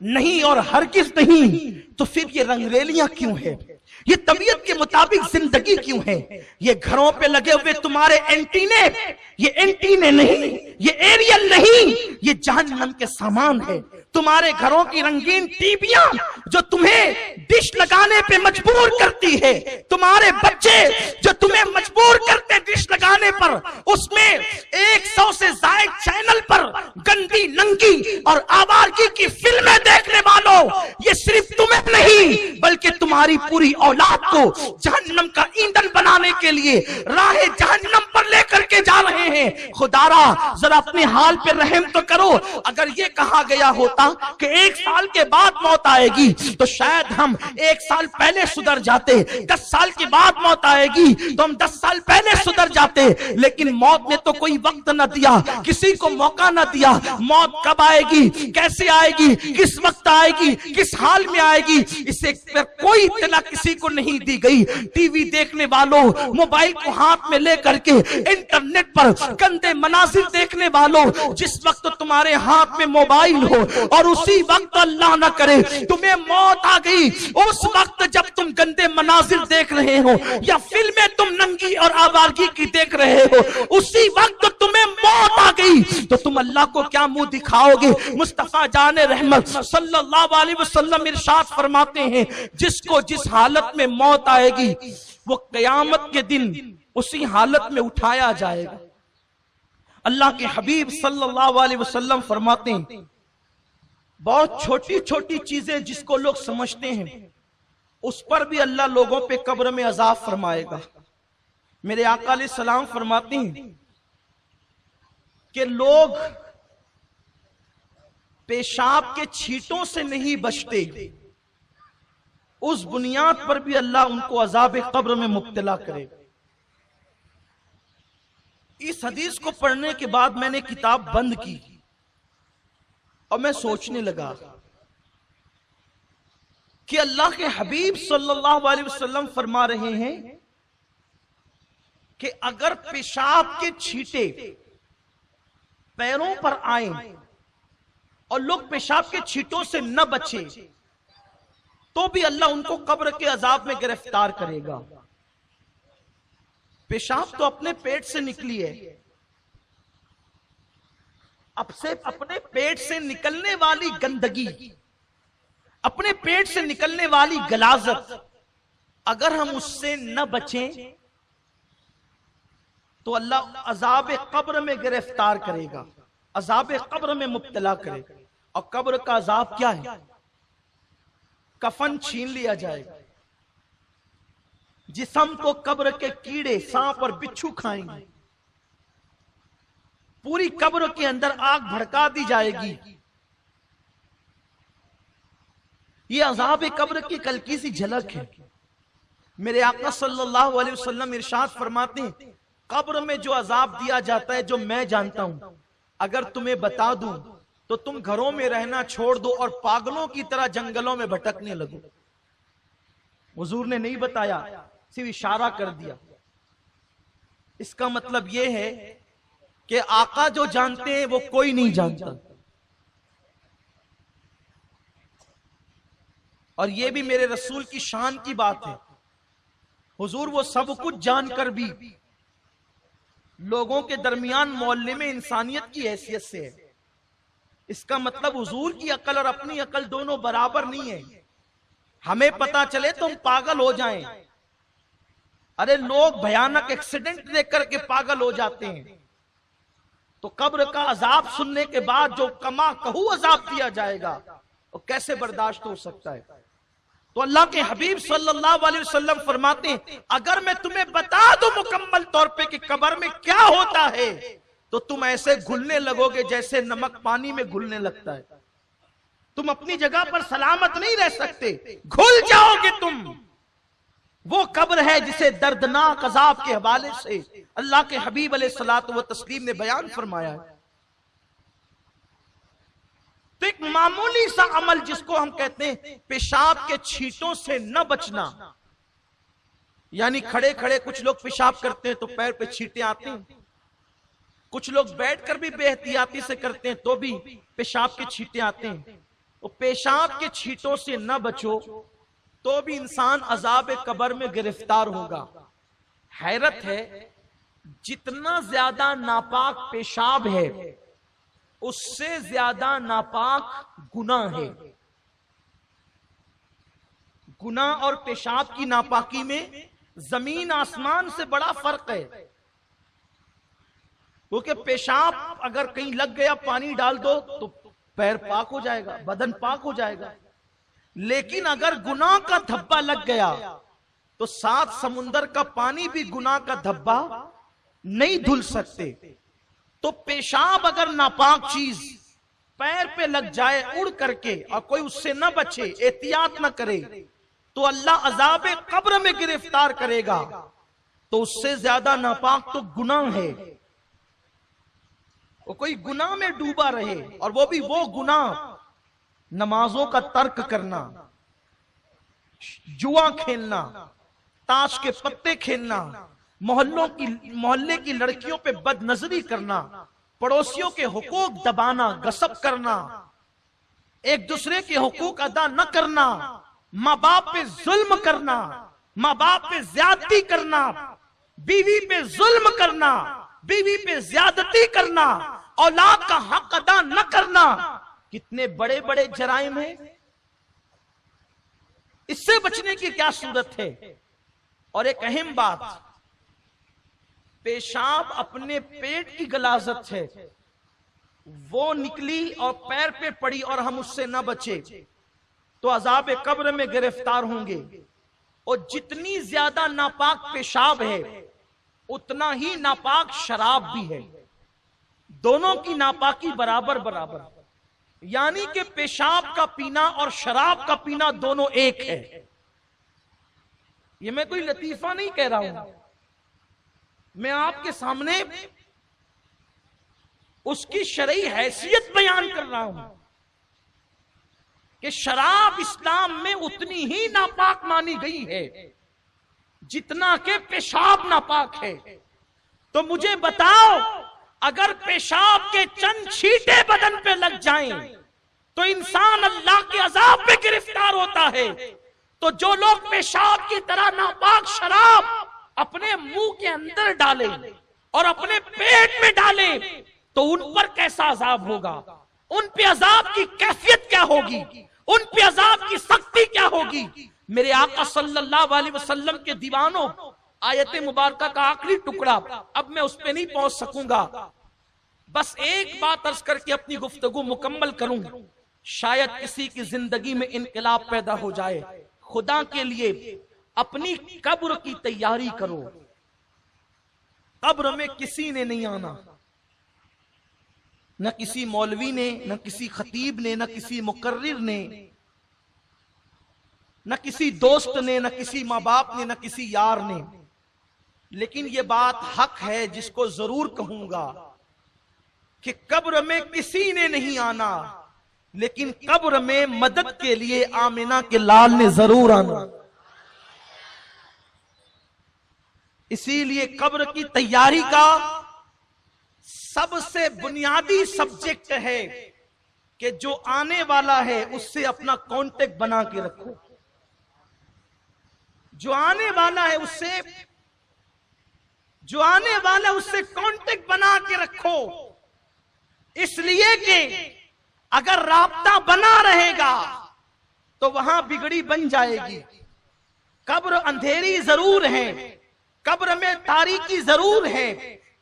نہیں اور ہرگز نہیں۔ تو پھر یہ رنگریلیاں کیوں ہیں؟ یہ طبیعت کے مطابق زندگی کیوں ہے؟ یہ گھروں پہ لگے ہوئے تمہارے اینٹینے، یہ اینٹینے نہیں، یہ ایریل نہیں، یہ جہنم کے سامان ہے۔ تمہارے گھروں کی رنگین ٹیویاں جو تمہیں ڈش لگانے پہ مجبور کرتی ہے، تمہارے بچے جو تمہیں مجبور کرتے ڈش لگانے پر، اس میں 100 سے زائد چینل پر گندی ننگی اور آوارگی کی فلمیں دیکھنے والوں، یہ صرف تمہیں نہیں بلکہ تمہاری پوری اولاد کو جہنم کا ایندھن بنانے کے لیے راہ جہنم پر لے کر کے جا رہے ہیں۔ خدارا ذرا اپنے حال پہ رحم تو کرو۔ اگر یہ کہا گیا ہوتا کہ 1 سال کے بعد موت آئے گی تو شاید ہم 1 سال پہلے سدھر جاتے، 10 سال کے بعد موت آئے گی تو ہم 10 سال پہلے سدھر جاتے، لیکن موت نے تو کوئی وقت نہ دیا، کسی کو موقع نہ دیا۔ موت کب آئے گی، کیسے آئے گی، کس وقت آئے گی، کس حال میں آئے گی، اسے پر کوئی اطلاع کسی کو نہیں دی گئی۔ ٹی وی دیکھنے والوں، موبائل کو ہاتھ میں لے کر کے انٹرنیٹ پر گندے مناظر دیکھنے والوں، جس وقت تمہارے ہاتھ میں موبائل ہو اور اسی وقت اللہ نہ کرے تمہیں موت آ گئی، اس وقت جب تم گندے مناظر دیکھ رہے ہو یا فلمیں تم ننگی اور آوارگی کی دیکھ رہے ہو، اسی وقت تمہیں موت آ گئی تو تم اللہ کو کیا منہ دکھاؤ گے؟ مصطفیٰ جان رحمت صلی اللہ علیہ وسلم ارشاد فرماتے ہیں جس کو جس حالت میں موت آئے گی وہ قیامت کے دن اسی حالت میں اٹھایا جائے گا۔ اللہ کے حبیب صلی اللہ علیہ وسلم فرماتے ہیں بہت چھوٹی چھوٹی چیزیں جس کو لوگ سمجھتے ہیں اس پر بھی اللہ لوگوں پہ قبر میں عذاب فرمائے گا۔ میرے آقا علیہ السلام فرماتے ہیں کہ لوگ پیشاب کے چھینٹوں سے نہیں بچتے، اس بنیاد پر بھی اللہ ان کو عذاب قبر میں مبتلا کرے گا۔ اس حدیث کو پڑھنے کے بعد میں نے کتاب بند کی اور میں سوچنے لگا کہ اللہ کے حبیب صلی اللہ علیہ وسلم فرما رہے ہیں کہ اگر پیشاب کے چھینٹے پیروں پر آئیں اور لوگ پیشاب کے چھینٹوں سے نہ بچے تو بھی اللہ ان کو قبر کے عذاب میں گرفتار کرے گا۔ پیشاب تو اپنے پیٹ سے نکلی ہے، اب سے اپنے پیٹ سے نکلنے والی گندگی، اپنے پیٹ سے نکلنے والی غلاظت، اگر ہم اس سے نہ بچیں تو اللہ عذاب قبر میں گرفتار کرے گا، عذاب قبر میں مبتلا کرے گا۔ اور قبر کا عذاب کیا ہے؟ کفن چھین لیا جائے گا، جسم کو قبر کے کیڑے، سانپ اور بچھو کھائیں گے، پوری قبر کے اندر آگ بھڑکا دی جائے گی۔ یہ عذاب قبر کی ہلکی سی جھلک ہے۔ میرے آقا صلی اللہ علیہ وسلم ارشاد فرماتے ہیں قبر میں جو عذاب دیا جاتا ہے جو میں جانتا ہوں، اگر تمہیں بتا دوں تو تم گھروں میں رہنا چھوڑ دو اور پاگلوں کی طرح جنگلوں میں بھٹکنے لگو۔ حضور نے نہیں بتایا، صرف اشارہ کر دیا۔ اس کا مطلب یہ ہے کہ آقا جو جانتے ہیں وہ کوئی نہیں جانتا، اور یہ بھی میرے رسول کی شان کی بات ہے۔ حضور وہ سب کچھ جان کر بھی لوگوں کے درمیان محلے میں انسانیت کی حیثیت سے ہے۔ اس کا مطلب حضور کی عقل اور اپنی عقل دونوں برابر نہیں ہے۔ ہمیں پتا چلے تو ہم پاگل ہو جائیں، ارے لوگ بھیانک ایکسیڈنٹ دیکھ کر کے پاگل ہو جاتے ہیں، تو قبر کا عذاب سننے کے بعد جو کما کہو عذاب دیا جائے گا وہ کیسے برداشت ہو سکتا ہے؟ تو اللہ کے حبیب صلی اللہ علیہ وسلم فرماتے ہیں اگر میں تمہیں بتا دوں مکمل طور پہ کہ قبر میں کیا ہوتا ہے تو تم ایسے گھلنے لگو گے جیسے نمک پانی میں گھلنے لگتا ہے۔ تم اپنی جگہ پر سلامت نہیں رہ سکتے، گھل جاؤ گے تم۔ وہ قبر ہے جسے دردناک عذاب کے حوالے سے اللہ کے حبیب علیہ الصلوۃ والتسلیم نے بیان فرمایا ہے۔ تو ایک معمولی سا عمل جس کو ہم کہتے ہیں پیشاب کے چھینٹوں سے نہ بچنا، یعنی کھڑے کھڑے کچھ لوگ پیشاب کرتے ہیں تو پیر پہ چھینٹے آتے ہیں، کچھ لوگ بیٹھ کر بھی بے احتیاطی سے کرتے ہیں تو بھی پیشاب کے چھینٹے آتے ہیں۔ وہ پیشاب کے چھینٹوں سے نہ بچو تو بھی انسان عذاب قبر میں گرفتار ہوگا۔ حیرت ہے جتنا زیادہ ناپاک پیشاب ہے اس سے زیادہ ناپاک گناہ ہے۔ گناہ اور پیشاب کی ناپاکی میں زمین آسمان سے بڑا فرق ہے، کیونکہ پیشاب اگر کہیں لگ گیا پانی ڈال دو تو پیر پاک ہو جائے گا، بدن پاک ہو جائے گا، لیکن اگر گناہ کا دھبا لگ گیا تو 7 سمندر کا پانی بھی گناہ کا دھبا نہیں دھل سکتے۔ تو پیشاب اگر ناپاک چیز پیر پہ لگ جائے اڑ کر کے اور کوئی اس سے نہ بچے، احتیاط نہ کرے، تو اللہ عذاب قبر میں گرفتار کرے گا۔ تو اس سے زیادہ ناپاک تو گناہ ہے۔ وہ کوئی گناہ میں ڈوبا رہے، اور وہ بھی وہ گناہ نمازوں کا ترک کرنا، جوا کھیلنا، تاش کے پتے کھیلنا، محلے کی لڑکیوں پہ بد نظری کرنا، پڑوسیوں کے حقوق دبانا، غصب کرنا، ایک دوسرے کے حقوق ادا نہ کرنا، ماں باپ پہ ظلم کرنا، ماں باپ پہ زیادتی کرنا، بیوی پہ ظلم کرنا، بیوی پہ زیادتی کرنا، اولاد کا حق ادا نہ کرنا، کتنے بڑے بڑے جرائم ہیں۔ اس سے بچنے کی کیا صورت ہے؟ اور ایک اہم بات، پیشاب اپنے پیٹ کی غلاظت ہے، وہ نکلی اور پیر پہ پڑی اور ہم اس سے نہ بچے تو عذاب قبر میں گرفتار ہوں گے۔ اور جتنی زیادہ ناپاک پیشاب ہے اتنا ہی ناپاک شراب بھی ہے، دونوں کی ناپاکی برابر برابر، یعنی کہ پیشاب کا پینا اور شراب کا پینا دونوں ایک ہے۔ یہ میں کوئی لطیفہ نہیں کہہ رہا ہوں، میں آپ کے سامنے اس کی شرعی حیثیت بیان کر رہا ہوں کہ شراب اسلام میں اتنی ہی ناپاک مانی گئی ہے جتنا کہ پیشاب ناپاک ہے. تو مجھے بتاؤ، اگر پیشاب کے چند چھینٹے بدن پہ لگ جائیں تو انسان اللہ کے عذاب پہ گرفتار ہوتا ہے، تو جو لوگ پیشاب کی طرح ناپاک شراب اپنے منہ کے اندر ڈالیں اور اپنے پیٹ میں ڈالیں تو ان پر کیسا عذاب ہوگا؟ ان پہ عذاب کی کیفیت کیا ہوگی؟ ان پہ عذاب کی سختی کیا ہوگی؟ میرے آقا صلی اللہ علیہ وسلم کے دیوانوں، آیت مبارکہ کا آخری ٹکڑا، اب میں اس پہ نہیں پہنچ سکوں گا، بس ایک بات عرض کر کے اپنی گفتگو مکمل کروں. شاید کسی کی زندگی میں انقلاب پیدا ہو جائے. خدا کے لیے اپنی قبر کی تیاری کرو. قبر میں کسی نے نہیں آنا، نہ کسی مولوی نے، نہ کسی خطیب نے، نہ کسی مقرر نے، نہ کسی دوست نے، نہ کسی ماں باپ نے، نہ کسی یار نے. لیکن یہ بات حق ہے جس کو ضرور کہوں گا کہ قبر میں کسی نے نہیں آنا، لیکن قبر میں مدد کے لیے آمنہ کے لال نے ضرور آنا. اسی لیے قبر کی تیاری کا سب سے بنیادی سبجیکٹ ہے کہ جو آنے والا ہے اس سے اپنا کانٹیکٹ بنا کے رکھو. جو آنے والا ہے اس سے کانٹیکٹ بنا کے رکھو. اس لیے کہ اگر رابطہ بنا رہے گا تو وہاں بگڑی بن جائے گی. قبر اندھیری ضرور ہے، قبر میں تاریکی ضرور ہے،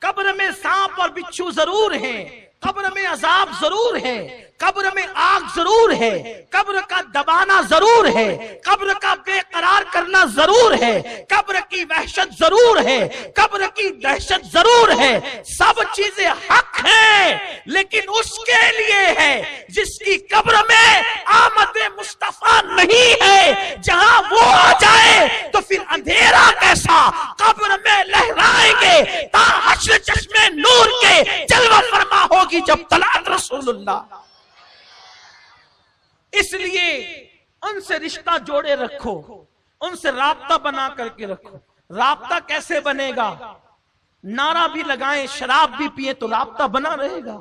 قبر میں سانپ اور بچھو ضرور ہیں، قبر میں عذاب ضرور ہے، قبر میں آگ ضرور ہے، قبر کا دبانا ضرور ہے، قبر کا بے قرار کرنا ضرور ہے، قبر کی وحشت ضرور ہے، قبر کی دہشت ضرور ہے. سب چیزیں حق ہیں، لیکن اس کے لیے ہے جس کی قبر میں آمد مصطفیٰ نہیں ہے. جہاں وہ آ جائے تو پھر اندھیرا کیسا قبر میں لہرائیں گے تا حشر چشمے نور کے جلوہ فرما ہوگی جب طلعت رسول اللہ. اس لیے ان سے رشتہ جوڑے رکھو، ان سے رابطہ بنا کر کے رکھو. رابطہ کیسے بنے گا؟ نعرہ بھی لگائیں، شراب بھی پیئیں تو رابطہ بنا رہے گا.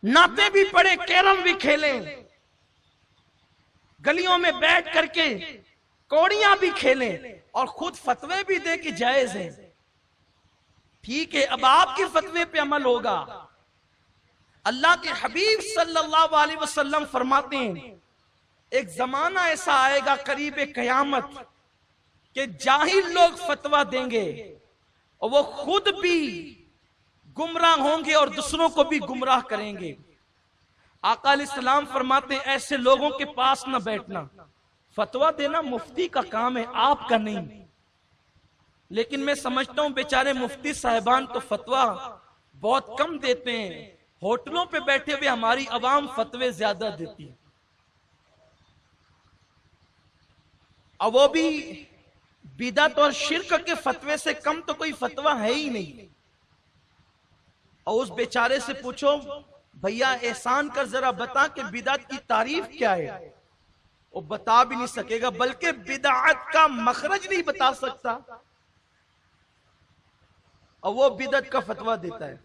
نعتیں بھی پڑھیں، کیرم بھی کھیلیں، گلیوں میں بیٹھ کر کے کوڑیاں بھی کھیلیں اور خود فتوے بھی دے کہ جائز ہیں. ٹھیک ہے، اب آپ کے فتوے پہ عمل ہوگا. اللہ کے حبیب صلی اللہ علیہ وسلم فرماتے ہیں ایک زمانہ ایسا آئے گا قریب قیامت کہ جاہل لوگ فتویٰ دیں گے اور وہ خود بھی گمراہ ہوں گے اور دوسروں کو بھی گمراہ کریں گے. آقا علیہ السلام فرماتے ہیں ایسے لوگوں کے پاس نہ بیٹھنا. فتویٰ دینا مفتی کا کام ہے، آپ کا نہیں. لیکن میں سمجھتا ہوں بیچارے مفتی صاحبان تو فتویٰ بہت کم دیتے ہیں. ہوٹلوں پہ بیٹھے ہوئے ہماری عوام فتوے زیادہ دیتی ہے، اور وہ بھی بدعت اور شرک کے فتوے سے کم تو کوئی فتویٰ ہے ہی نہیں. اور اس بیچارے سے پوچھو بھیا احسان کر ذرا بتا کہ بدعت کی تعریف کیا ہے، وہ بتا بھی نہیں سکے گا، بلکہ بدعت کا مخرج نہیں بتا سکتا، اور وہ بدعت کا فتویٰ دیتا ہے.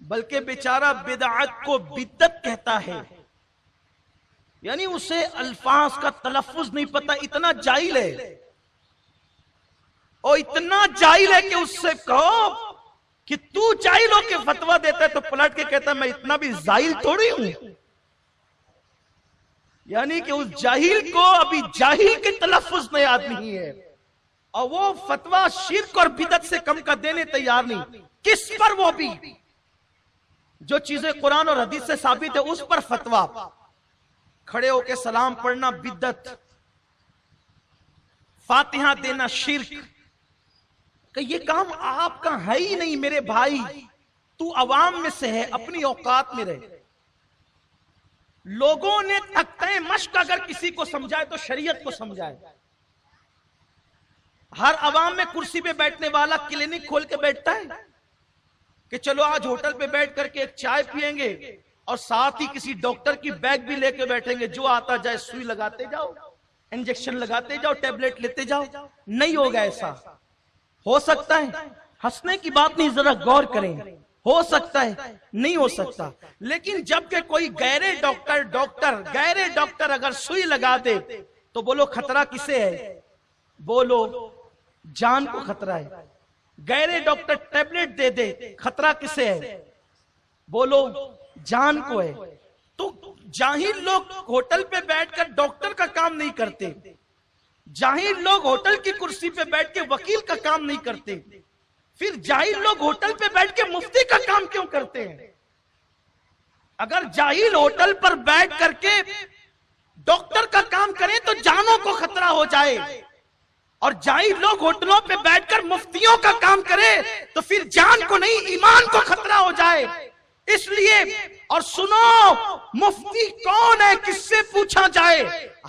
بلکہ بیچارہ بدعت کو بدعت کہتا ہے، یعنی اسے الفاظ کا تلفظ نہیں پتا، اتنا جاہل ہے. اور اتنا جاہل ہے کہ اس سے کہو کہ تو جاہل ہو کے فتویٰ دیتا ہے تو پلٹ کے کہتا ہے میں اتنا بھی جاہل تھوڑی ہوں. یعنی کہ اس جاہل کو ابھی جاہل کے تلفظ میں یاد نہیں ہے، اور وہ فتویٰ شرک اور بدعت سے کم کا دینے تیار نہیں. کس پر؟ وہ بھی جو چیزیں قرآن اور حدیث سے ثابت ہے اس پر فتویٰ. کھڑے ہو کے سلام پڑھنا بدعت، فاتحہ دینا شرک. کہ یہ کام آپ کا ہے ہی نہیں میرے بھائی، تو عوام میں سے ہے، اپنی اوقات میں رہے. لوگوں نے تختہ مشق اگر کسی کو سمجھائے تو شریعت کو سمجھائے. ہر عوام میں کرسی پہ بیٹھنے والا کلینک کھول کے بیٹھتا ہے؟ کہ چلو آج ہوٹل پہ بیٹھ کر کے ایک چائے پیئیں گے اور ساتھ ہی کسی ڈاکٹر کی بیگ بھی لے کے بیٹھیں گے، جو آتا جائے سوئی لگاتے جاؤ، انجیکشن لگاتے جاؤ، ٹیبلٹ لیتے جاؤ. نہیں ہوگا ایسا. ہو سکتا ہے، ہنسنے کی بات نہیں، ذرا غور کریں، ہو سکتا ہے، نہیں ہو سکتا. لیکن جب کہ کوئی غیر ڈاکٹر اگر سوئی لگا دے تو بولو خطرہ کسے ہے؟ بولو جان کو خطرہ ہے. غیر ڈاکٹر ٹیبلٹ دے دے، خطرہ کسے ہے؟ بولو جان کو ہے. تو جاہل لوگ ہوٹل پہ بیٹھ کر ڈاکٹر کا کام نہیں کرتے، جاہل لوگ ہوٹل کی کرسی پہ بیٹھ کے وکیل کا کام نہیں کرتے، پھر جاہل لوگ ہوٹل پہ بیٹھ کے مفتی کا کام کیوں کرتے ہیں؟ اگر جاہل ہوٹل پر بیٹھ کر کے ڈاکٹر کا کام کریں تو جانوں کو خطرہ ہو جائے، اور جاہل لوگ ہوٹلوں پہ بیٹھ کر مفتیوں کا کام کریں تو پھر جان کو نہیں ایمان کو خطرہ ہو جائے. اس لیے اور سنو، مفتی کون ہے کس سے پوچھا جائے؟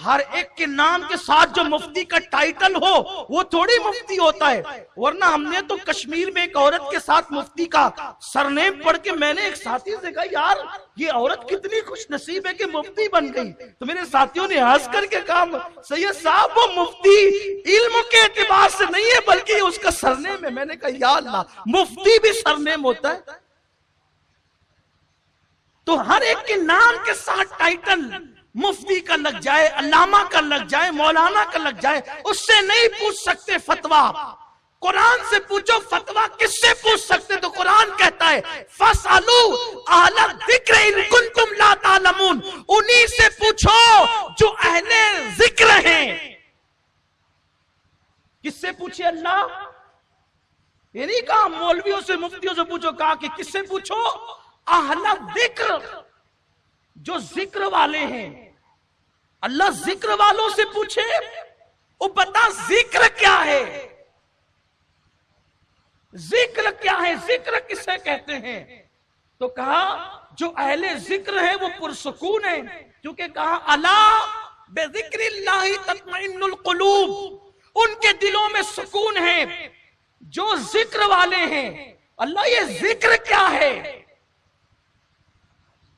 ہر ایک کے نام کے ساتھ جو مفتی کا ٹائٹل ہو وہ تھوڑی مفتی ہوتا ہے. ورنہ ہم نے تو کشمیر میں ایک عورت کے ساتھ مفتی کا سرنیم پڑھ کے میں نے ایک ساتھی سے کہا یار یہ عورت کتنی خوش نصیب ہے کہ مفتی بن گئی. تو میرے ساتھیوں نے ہنس کر کے کہا سید صاحب وہ مفتی علم کے اعتبار سے نہیں ہے بلکہ اس کا سرنیم ہے. میں نے کہا یا اللہ، مفتی بھی سرنیم ہوتا ہے؟ تو ہر ایک کے نام کے ساتھ ٹائٹل مفتی کا لگ جائے، علامہ کا لگ جائے، مولانا کا لگ جائے، اس سے نہیں پوچھ سکتے فتویٰ. قرآن سے پوچھو فتویٰ. کس سے پوچھ سکتے؟ تو قرآن کہتا ہے فَاسْأَلُوا أَهْلَ الذِّكْرِ إِن كُنتُمْ لَا تَعْلَمُونَ. انہی سے پوچھو جو اہل ذکر ہیں. کس سے پوچھے اللہ؟ یہ نہیں کہا مولویوں سے مفتیوں سے پوچھو، کہا کہ کس سے پوچھو؟ اہل ذکر، جو ذکر والے ہیں. اللہ ذکر والوں سے پوچھے وہ بتا ذکر کیا ہے، ذکر کیا ہے، ذکر کسے کہتے ہیں؟ تو کہا جو اہل ذکر ہے وہ پرسکون ہے، کیونکہ کہا الا بذکر اللہ تطمئن القلوب. ان کے دلوں میں سکون ہے جو ذکر والے ہیں. اللہ یہ ذکر کیا ہے؟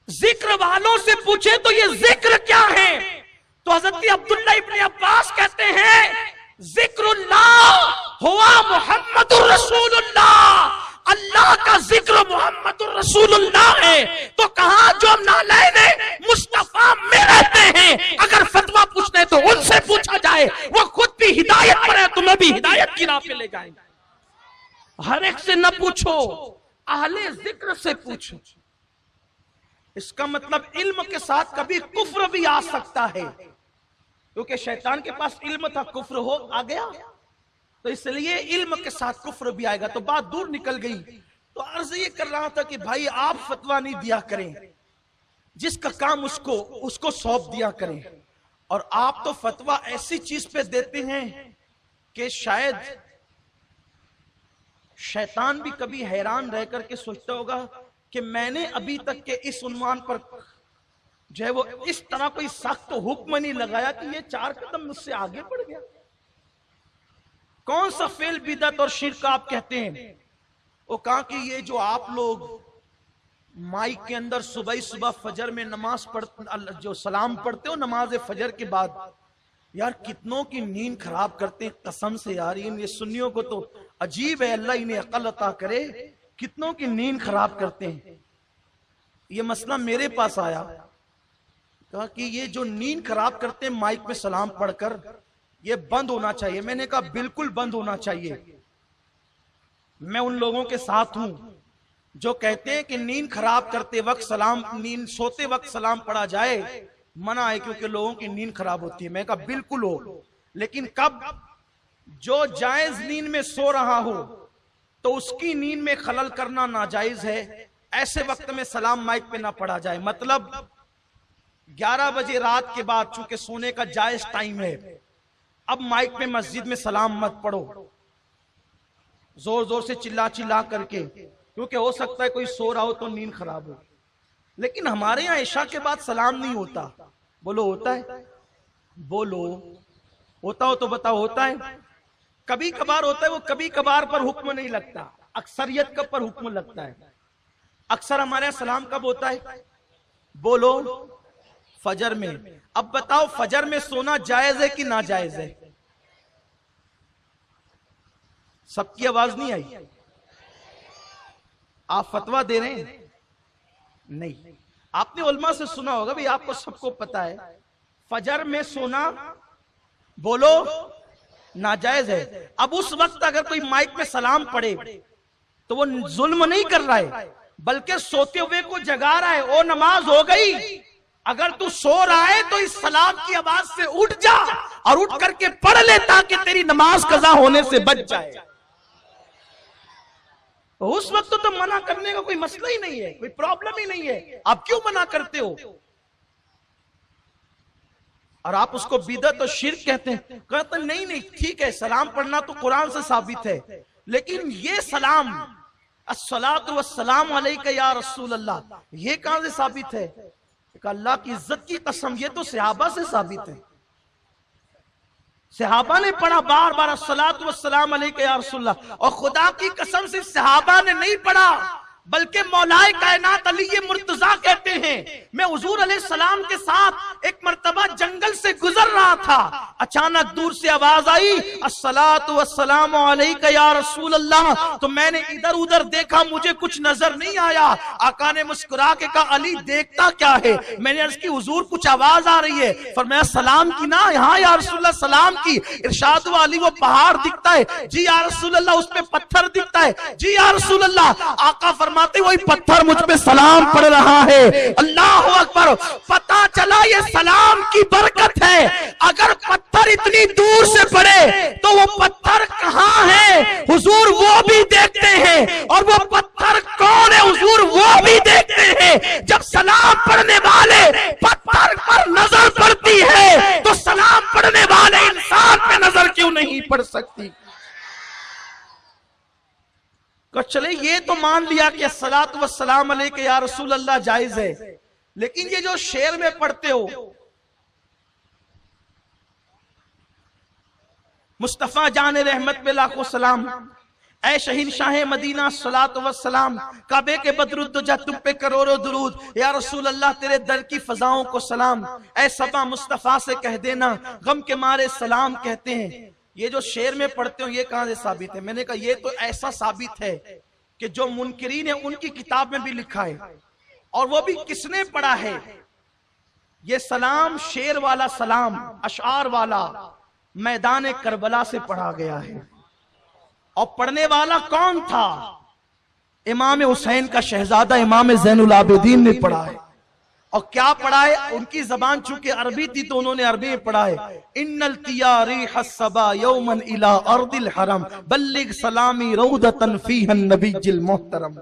ذکر والوں سے پوچھے تو یہ ذکر کیا ہے؟ تو حضرت عبداللہ ابن عباس کہتے ہیں ذکر اللہ ہوا محمد الرسول اللہ. اللہ کا ذکر محمد الرسول اللہ ہے. تو کہا جو ہم نالین مصطفیٰ میں رہتے ہیں اگر فتویٰ پوچھنا ہے تو ان سے پوچھا جائے، وہ خود بھی ہدایت پر ہے، تمہیں بھی ہدایت کی راہ پہ لے جائیں گے. ہر ایک سے نہ پوچھو، اہل ذکر سے پوچھو. اس کا مطلب علم کے ساتھ کبھی کفر بھی آ سکتا ہے، کیونکہ شیطان کے پاس علم تھا، کفر ہو آ گیا، تو اس لیے علم کے ساتھ کفر بھی آئے گا. تو بات دور نکل گئی. تو عرض یہ کر رہا تھا کہ بھائی آپ فتویٰ نہیں دیا کریں، جس کا کام اس کو سونپ دیا کریں. اور آپ تو فتویٰ ایسی چیز پہ دیتے ہیں کہ شاید شیطان بھی کبھی حیران رہ کر کے سوچتا ہوگا کہ میں نے ابھی تک کے اس عنوان پر جو ہے وہ اس طرح کوئی سخت حکم نہیں لگایا کہ یہ 4 قدم مجھ سے آگے بڑھ گیا. کون سا فعل بدعت اور شرک آپ کہتے ہیں؟ وہ کہا کہ یہ جو آپ لوگ مائک کے اندر صبح فجر میں نماز جو سلام پڑھتے ہو نماز فجر کے بعد، یار کتنوں کی نیند خراب کرتے ہیں. قسم سے یار یہ سنیوں کو تو عجیب ہے، اللہ انہیں عقل عطا کرے. کتنوں کی نیند خراب کرتے ہیں. یہ مسئلہ میرے پاس آیا، کہا کہ یہ جو نیند خراب کرتے ہیں مائک میں سلام پڑھ کر، یہ بند ہونا چاہیے. میں نے کہا بالکل بند ہونا چاہیے. میں ان لوگوں کے ساتھ ہوں جو کہتے ہیں کہ نیند خراب کرتے وقت سوتے وقت سلام پڑھا جائے، منع ہے کیونکہ لوگوں کی نیند خراب ہوتی ہے. میں کہا بالکل ہو، لیکن کب؟ جو جائز نیند میں سو رہا ہو تو اس کی نیند میں خلل کرنا ناجائز ہے. ایسے وقت میں سلام مائک پہ نہ پڑھا جائے. مطلب 11 بجے رات کے بعد، چونکہ سونے کا جائز ٹائم ہے، اب مائک پہ مسجد میں سلام مت پڑھو زور زور سے چلا کر کے، کیونکہ ہو سکتا ہے کوئی سو رہا ہو تو نیند خراب ہو. لیکن ہمارے یہاں عشاء کے بعد سلام نہیں ہوتا. بولو ہوتا ہے؟ بولو ہوتا ہو تو بتاؤ. ہوتا ہے؟ کبھی کبھار ہوتا ہے. وہ کبھی کبھار پر حکم نہیں لگتا، اکثریت کا پر حکم لگتا ہے. اکثر ہمارے سلام کب ہوتا ہے؟ بولو فجر میں. اب بتاؤ فجر میں سونا جائز ہے کہ ناجائز ہے؟ سب کی آواز نہیں آئی. آپ فتویٰ دے رہے ہیں؟ نہیں. آپ نے علماء سے سنا ہوگا بھی، آپ کو سب کو پتا ہے فجر میں سونا بولو ناجائز ہے. اب اس وقت اگر کوئی مائک میں سلام پڑھے تو وہ ظلم نہیں کر رہا ہے بلکہ سوتے ہوئے کو جگا رہا ہے. او نماز ہو گئی، اگر تو سو رہا ہے تو اس سلام کی آواز سے اٹھ جا اور اٹھ کر کے پڑھ لے تاکہ تیری نماز قضا ہونے سے بچ جائے. اس وقت تو منع کرنے کا کوئی مسئلہ ہی نہیں ہے، کوئی پرابلم ہی نہیں ہے. آپ کیوں منع کرتے ہو؟ اور آپ اس کو بدعت اور شرک کہتے ہیں. کہتے ہیں نہیں ٹھیک ہے، سلام پڑھنا تو قرآن سے ثابت ہے، لیکن یہ سلام الصلاۃ والسلام علیک یا رسول اللہ یہ کہاں سے ثابت ہے؟ کہ اللہ کی عزت کی قسم یہ تو صحابہ سے ثابت ہے. صحابہ نے پڑھا بار بار الصلاۃ والسلام علیک یا رسول اللہ، اور خدا کی قسم سے صحابہ نے نہیں پڑھا بلکہ مولا کائنات علی مرتضیٰ کہتے ہیں میں حضور علیہ السلام کے ساتھ ایک مرتبہ جنگل سے گزر رہا تھا، اچانک دور سے آواز آئی الصلاۃ والسلام علیک یا رسول اللہ. تو میں نے ادھر ادھر دیکھا، مجھے کچھ نظر نہیں آیا. آقا نے مسکرا کے کہا علی دیکھتا کیا ہے؟ میں نے عرض کی حضور کچھ آواز آ رہی ہے. فرمایا سلام کی نا؟ ہاں یا رسول اللہ سلام کی. ارشاد ہوا علی وہ پہاڑ دکھتا ہے؟ جی یا رسول اللہ. اس پہ پتھر دکھتا ہے؟ جی یا رسول اللہ. آقا فرماتے وہی پتھر مجھ پہ سلام پڑھ رہا ہے. اللہ اکبر. پتا چلا یہ سلام کی برکت ہے. اگر پتھر اتنی دور سے پڑے تو وہ پتھر کہاں ہے حضور وہ بھی دیکھتے ہیں، اور وہ پتھر کون ہے حضور وہ بھی دیکھتے ہیں. جب سلام پڑھنے والے پتھر پر نظر پڑتی ہے تو سلام پڑھنے والے انسان پہ نظر کیوں نہیں پڑ سکتی؟ چلے یہ تو مان لیا کہ الصلاۃ والسلام علیک یا رسول اللہ جائز ہے، لیکن یہ جو شعر میں پڑھتے ہو مصطفیٰ جان رحمت پہ لاکھوں سلام، اے شہنشاہ مدینہ الصلاۃ والسلام، کعبے کے بدر الدجا تم پہ کروڑوں درود، یا رسول اللہ تیرے در کی فضاؤں کو سلام، اے صبا مصطفیٰ سے کہہ دینا غم کے مارے سلام کہتے ہیں. یہ جو شعر میں پڑھتے ہو یہ کہاں سے ثابت ہے؟ میں نے کہا یہ تو ایسا ثابت ہے کہ جو منکرین ہیں ان کی کتاب میں بھی لکھا ہے، اور وہ بھی کس نے پڑھا ہے. یہ سلام شعر والا سلام، اشعار والا میدان کربلا سے پڑھا گیا ہے. اور پڑھنے والا کون تھا؟ امام حسین کا شہزادہ امام زین العابدین نے پڑھا ہے. اور کیا پڑھا ہے؟ ان کی زبان چونکہ عربی تھی تو انہوں نے عربی میں پڑھا ہے ان التیاریح الصبا یوما الى ارض الحرم بلغ سلامی رودتا فیہ النبی المحترم.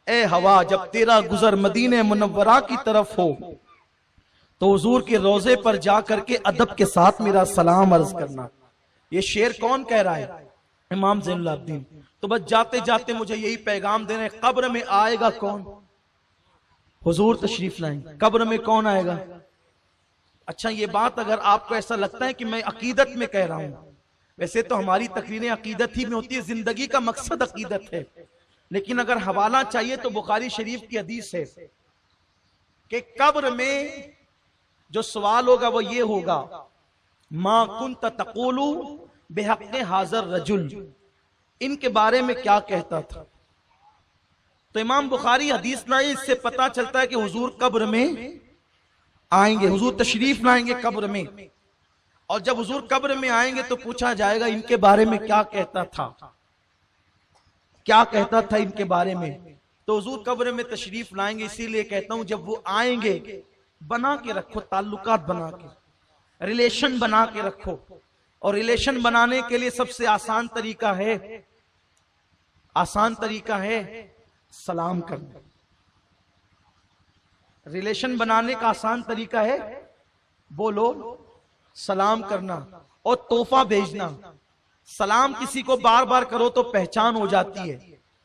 اے ہوا جب تیرا گزر مدینہ منورہ کی طرف ہو تو حضور کے روضے پر جا کر کے ادب کے ساتھ میرا سلام عرض کرنا. یہ شعر کون کہہ رہا ہے؟ امام زین العابدین. تو بس جاتے جاتے مجھے یہی پیغام دینا ہے، قبر میں آئے گا کون؟ حضور تشریف لائیں. قبر میں کون آئے گا؟ اچھا یہ بات اگر آپ کو ایسا لگتا ہے کہ میں عقیدت میں کہہ رہا ہوں، ویسے تو ہماری تقریریں عقیدت ہی میں ہوتی ہے، زندگی کا مقصد عقیدت ہے، لیکن اگر حوالہ چاہیے تو بخاری شریف کی حدیث ہے کہ قبر میں جو سوال ہوگا وہ یہ ہوگا ما کنت تقول بحق حاضر رجل، ان کے بارے میں کیا کہتا تھا. تو امام بخاری حدیث لائے، اس سے پتا چلتا ہے کہ حضور قبر میں آئیں گے، حضور تشریف لائیں گے قبر میں. اور جب حضور قبر میں آئیں گے تو پوچھا جائے گا ان کے بارے میں کیا کہتا تھا، کیا کہتا تھا ان کے بارے میں. تو حضور قبر میں تشریف لائیں گے، اسی لیے کہتا ہوں جب وہ آئیں گے بنا کے رکھو، تعلقات بنا کے، ریلیشن بنا کے رکھو. اور ریلیشن بنانے کے لیے سب سے آسان طریقہ ہے سلام کرنا. ریلیشن بنانے کا آسان طریقہ ہے بولو سلام کرنا اور تحفہ بھیجنا. سلام کسی کو بار بار کرو تو پہچان ہو جاتی ہے،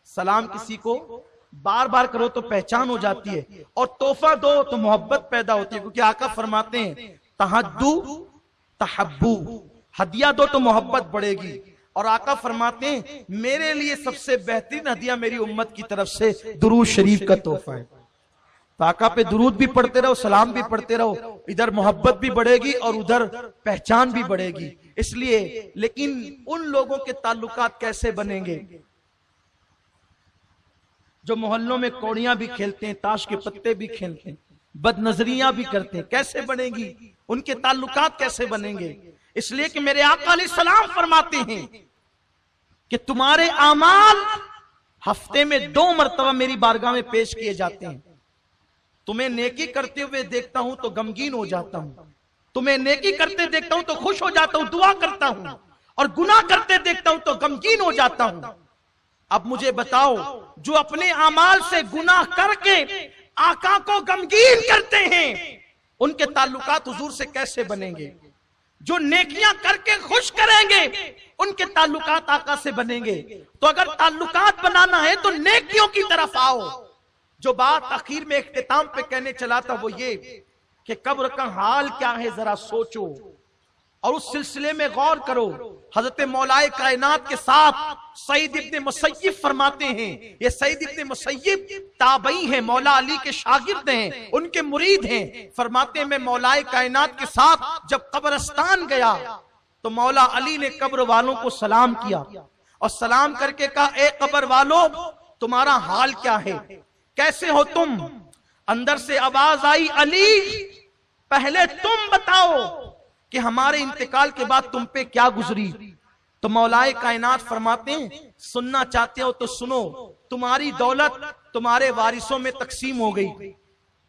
سلام کسی کو بار بار کرو تو پہچان ہو جاتی ہے، اور تحفہ دو تو محبت پیدا ہوتی ہے. کیونکہ آقا فرماتے ہیں تحدو تحبو، ہدیہ دو تو محبت بڑھے گی، اور آقا فرماتے ہیں میرے لیے سب سے بہترین ہدیہ میری امت کی طرف سے درود شریف کا تحفہ ہے. تو آقا پہ درود بھی پڑھتے رہو، سلام بھی پڑھتے رہو، ادھر محبت بھی بڑھے گی اور ادھر پہچان بھی بڑھے گی. اس لیے لیکن ان لوگوں کے تعلقات کیسے بنیں گے جو محلوں میں کوڑیاں بھی کھیلتے ہیں، تاش کے پتے بھی کھیلتے ہیں، بد نظریاں بھی کرتے ہیں، کیسے بنے گی؟ ان کے تعلقات کیسے بنیں گے؟ اس لیے کہ میرے آقا علیہ السلام فرماتے ہیں کہ تمہارے اعمال ہفتے میں 2 مرتبہ میری بارگاہ میں پیش کیے جاتے ہیں. تمہیں نیکی کرتے ہوئے دیکھتا ہوں تو غمگین ہو جاتا ہوں، تمہیں نیکی کرتے دیکھتا ہوں تو خوش ہو جاتا ہوں، دعا کرتا ہوں، اور گناہ کرتے دیکھتا ہوں تو غمگین ہو جاتا ہوں. اب مجھے بتاؤ جو اپنے اعمال سے گناہ کر کے آقا کو غمگین کرتے ہیں ان کے تعلقات حضور سے کیسے بنیں گے؟ جو نیکیاں کر کے خوش کریں گے ان کے تعلقات آقا سے بنیں گے. تو اگر تعلقات بنانا ہے تو نیکیوں کی طرف آؤ. جو بات اخیر میں اختتام پہ کہنے چلا تھا وہ یہ کہ قبر کا حال کیا ہے ذرا سوچو اور اس سلسلے میں غور کرو. حضرت مولا کائنات کے ساتھ سعید ابن مسیب فرماتے ہیں، یہ سعید ابن مسیب تابعی ہیں، مولا علی کے شاگرد ہیں، ان کے مرید ہیں. فرماتے ہیں میں مولا کائنات کے ساتھ جب قبرستان گیا تو مولا علی نے قبر والوں کو سلام کیا اور سلام کر کے کہا اے قبر والوں تمہارا حال کیا ہے، کیسے ہو تم؟ اندر سے آواز آئی علی پہلے تم بتاؤ کہ ہمارے انتقال کے بعد تم پہ کیا گزری. تو مولا کائنات فرماتے ہیں سننا چاہتے ہو تو سنو، تمہاری دولت تمہارے وارثوں میں تقسیم ہو گئی،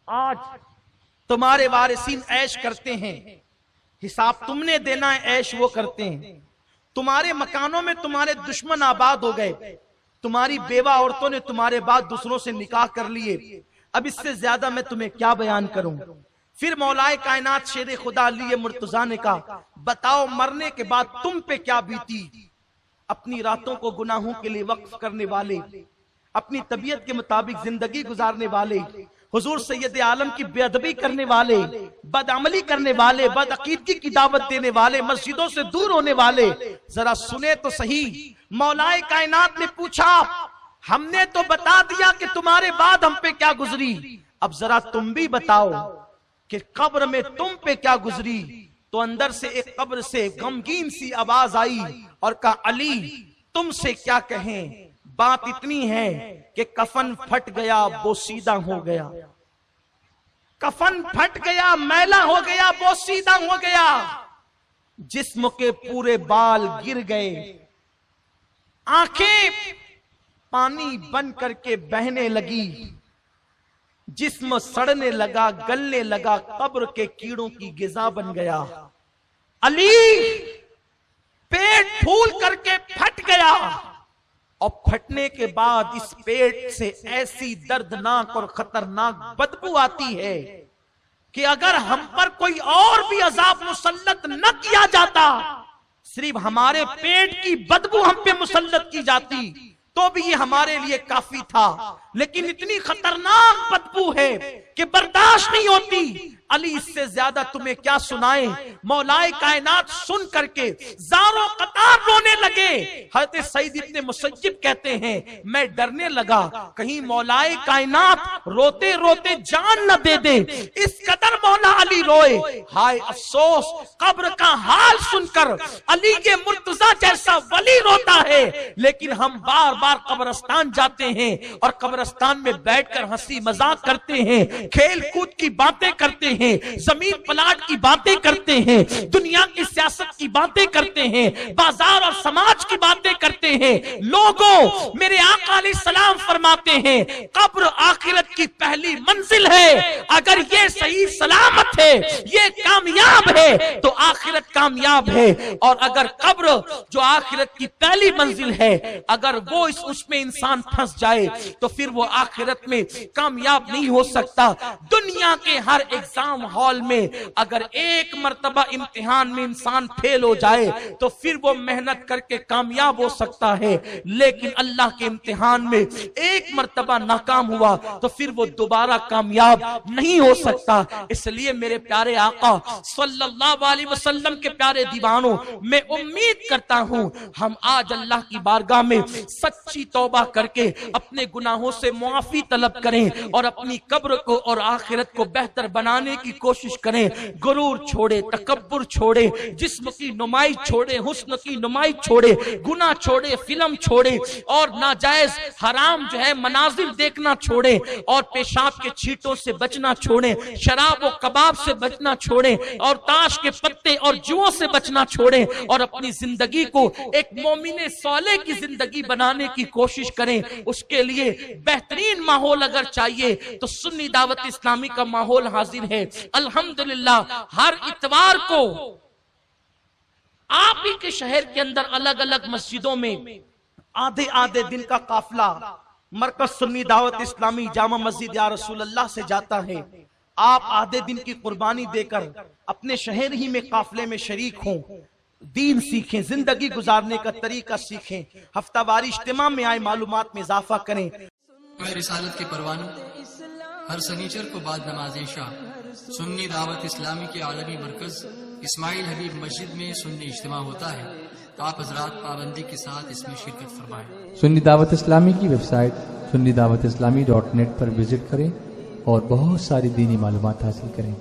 آج تمہارے وارثین عیش کرتے ہیں، حساب تم نے دینا ہے، عیش وہ کرتے ہیں. تمہارے مکانوں میں تمہارے دشمن آباد ہو گئے، تمہاری بیوہ عورتوں نے تمہارے بعد دوسروں سے نکاح کر لیے. اب اس سے زیادہ میں تمہیں کیا بیان کروں؟ پھر مولا کائنات شیر خدا علی مرتضیٰ نے کہا بتاؤ مرنے کے بعد تم پہ کیا بیتی؟ اپنی راتوں کو گناہوں کے لیے وقف کرنے والے، اپنی طبیعت کے مطابق زندگی گزارنے والے، حضور سید عالم کی بے ادبی کرنے والے، بد عملی کرنے والے، بد عقیدگی کی دعوت دینے والے، مسجدوں سے دور ہونے والے، ذرا سنے تو صحیح. مولا کائنات نے پوچھا ہم نے تو بتا دیا کہ تمہارے بعد ہم پہ کیا گزری، اب ذرا تم بھی بتاؤ کہ قبر میں تم پہ کیا گزری. تو اندر سے ایک قبر سے غمگین سی آواز آئی اور کہا علی تم سے کیا کہیں، بات اتنی ہے کہ کفن پھٹ گیا بوسیدہ ہو گیا، کفن پھٹ گیا میلا ہو گیا بوسیدہ ہو گیا، جسم کے پورے بال گر گئے، آنکھیں پانی بن کر کے بہنے لگی، جسم سڑنے لگا گلنے لگا، قبر کے کیڑوں کی غذا بن گیا. علی پیٹ پھول کر کے پھٹ گیا اور پھٹنے کے بعد اس پیٹ سے ایسی دردناک اور خطرناک بدبو آتی ہے کہ اگر ہم پر کوئی اور بھی عذاب مسلط نہ کیا جاتا، صرف ہمارے پیٹ کی بدبو ہم پہ مسلط کی جاتی تو بھی یہ ہمارے لیے کافی تھا. لیکن اتنی خطرناک بدبو ہے کہ برداشت نہیں ہوتی. علی اس سے زیادہ تمہیں کیا سنائیں؟ مولا کائنات سن کر کے زاروں قطار رونے لگے. حضرت سعید ابن مسیب کہتے ہیں میں ڈرنے لگا کہیں مولا کائنات روتے روتے جان نہ دے دے، اس قدر مولا علی روئے. ہائے افسوس قبر کا حال سن کر علی کے مرتضیٰ جیسا ولی روتا ہے، لیکن ہم بار بار قبرستان جاتے ہیں اور قبرستان میں بیٹھ کر ہنسی مذاق کرتے ہیں، کھیل کود کی باتیں کرتے ہیں، زمین پلاٹ کی باتیں کرتے ہیں، دنیا کی سیاست کی باتیں کرتے ہیں، بازار اور سماج کی باتیں کرتے ہیں. لوگوں میرے آقا علیہ السلام فرماتے ہیں قبر آخرت کی پہلی منزل ہے. اگر یہ صحیح سلامت ہے، یہ کامیاب ہے تو آخرت کامیاب ہے، اور اگر قبر جو آخرت کی پہلی منزل ہے اگر وہ اس میں انسان پھنس جائے تو پھر وہ آخرت میں کامیاب نہیں ہو سکتا. دنیا کے ہر ایگزام ہال میں اگر ایک مرتبہ امتحان میں انسان فیل ہو جائے تو پھر وہ محنت کر کے کامیاب ہو سکتا ہے، لیکن اللہ کے امتحان میں ایک مرتبہ ناکام ہوا تو پھر وہ دوبارہ کامیاب نہیں ہو سکتا. اس لیے میرے پیارے آقا صلی اللہ علیہ وسلم کے پیارے دیوانوں، میں امید کرتا ہوں ہم آج اللہ کی بارگاہ میں سچی توبہ کر کے اپنے گناہوں سے معافی طلب کریں اور اپنی قبر کو اور آخرت کو بہتر بنانے کی کوشش کریں. غرور چھوڑے، تکبر چھوڑے، جسم کی نمائش چھوڑے، حسن کی نمائش چھوڑے، گناہ چھوڑے، فلم چھوڑے اور ناجائز حرام جو ہے مناظر دیکھنا چھوڑے اور پیشاب کے چھینٹوں سے بچنا چھوڑیں، شراب و کباب سے بچنا چھوڑیں اور تاش کے پتے اور جوؤں سے بچنا چھوڑیں اور اپنی زندگی کو ایک مومن صالح کی زندگی بنانے کی کوشش کریں. اس کے لیے بہترین ماحول اگر چاہیے تو سنی دعوت اسلامی کا ماحول حاضر ہے. الحمدللہ ہر اتوار کو آپ ہی کے شہر کے اندر الگ الگ مسجدوں میں آدھے آدھے دن کا قافلہ مرکز سنی دعوت اسلامی جامع مسجد یا رسول اللہ سے جاتا ہے. آپ آدھے دن کی قربانی دے کر اپنے شہر ہی میں قافلے میں شریک ہوں، دین سیکھیں، زندگی گزارنے کا طریقہ سیکھیں، ہفتہ واری اجتماع میں آئے معلومات میں اضافہ کریں. رسالت کے پروانوں ہر سنیچر کو بعد نماز عشاء سنی دعوت اسلامی کے عالمی مرکز اسماعیل حبیب مسجد میں سنی اجتماع ہوتا ہے. آپ حضرات پابندی کے ساتھ اس میں شرکت فرمائیں. سنی دعوت اسلامی کی website sunni dawat islami.net پر وزٹ کریں اور بہت ساری دینی معلومات حاصل کریں.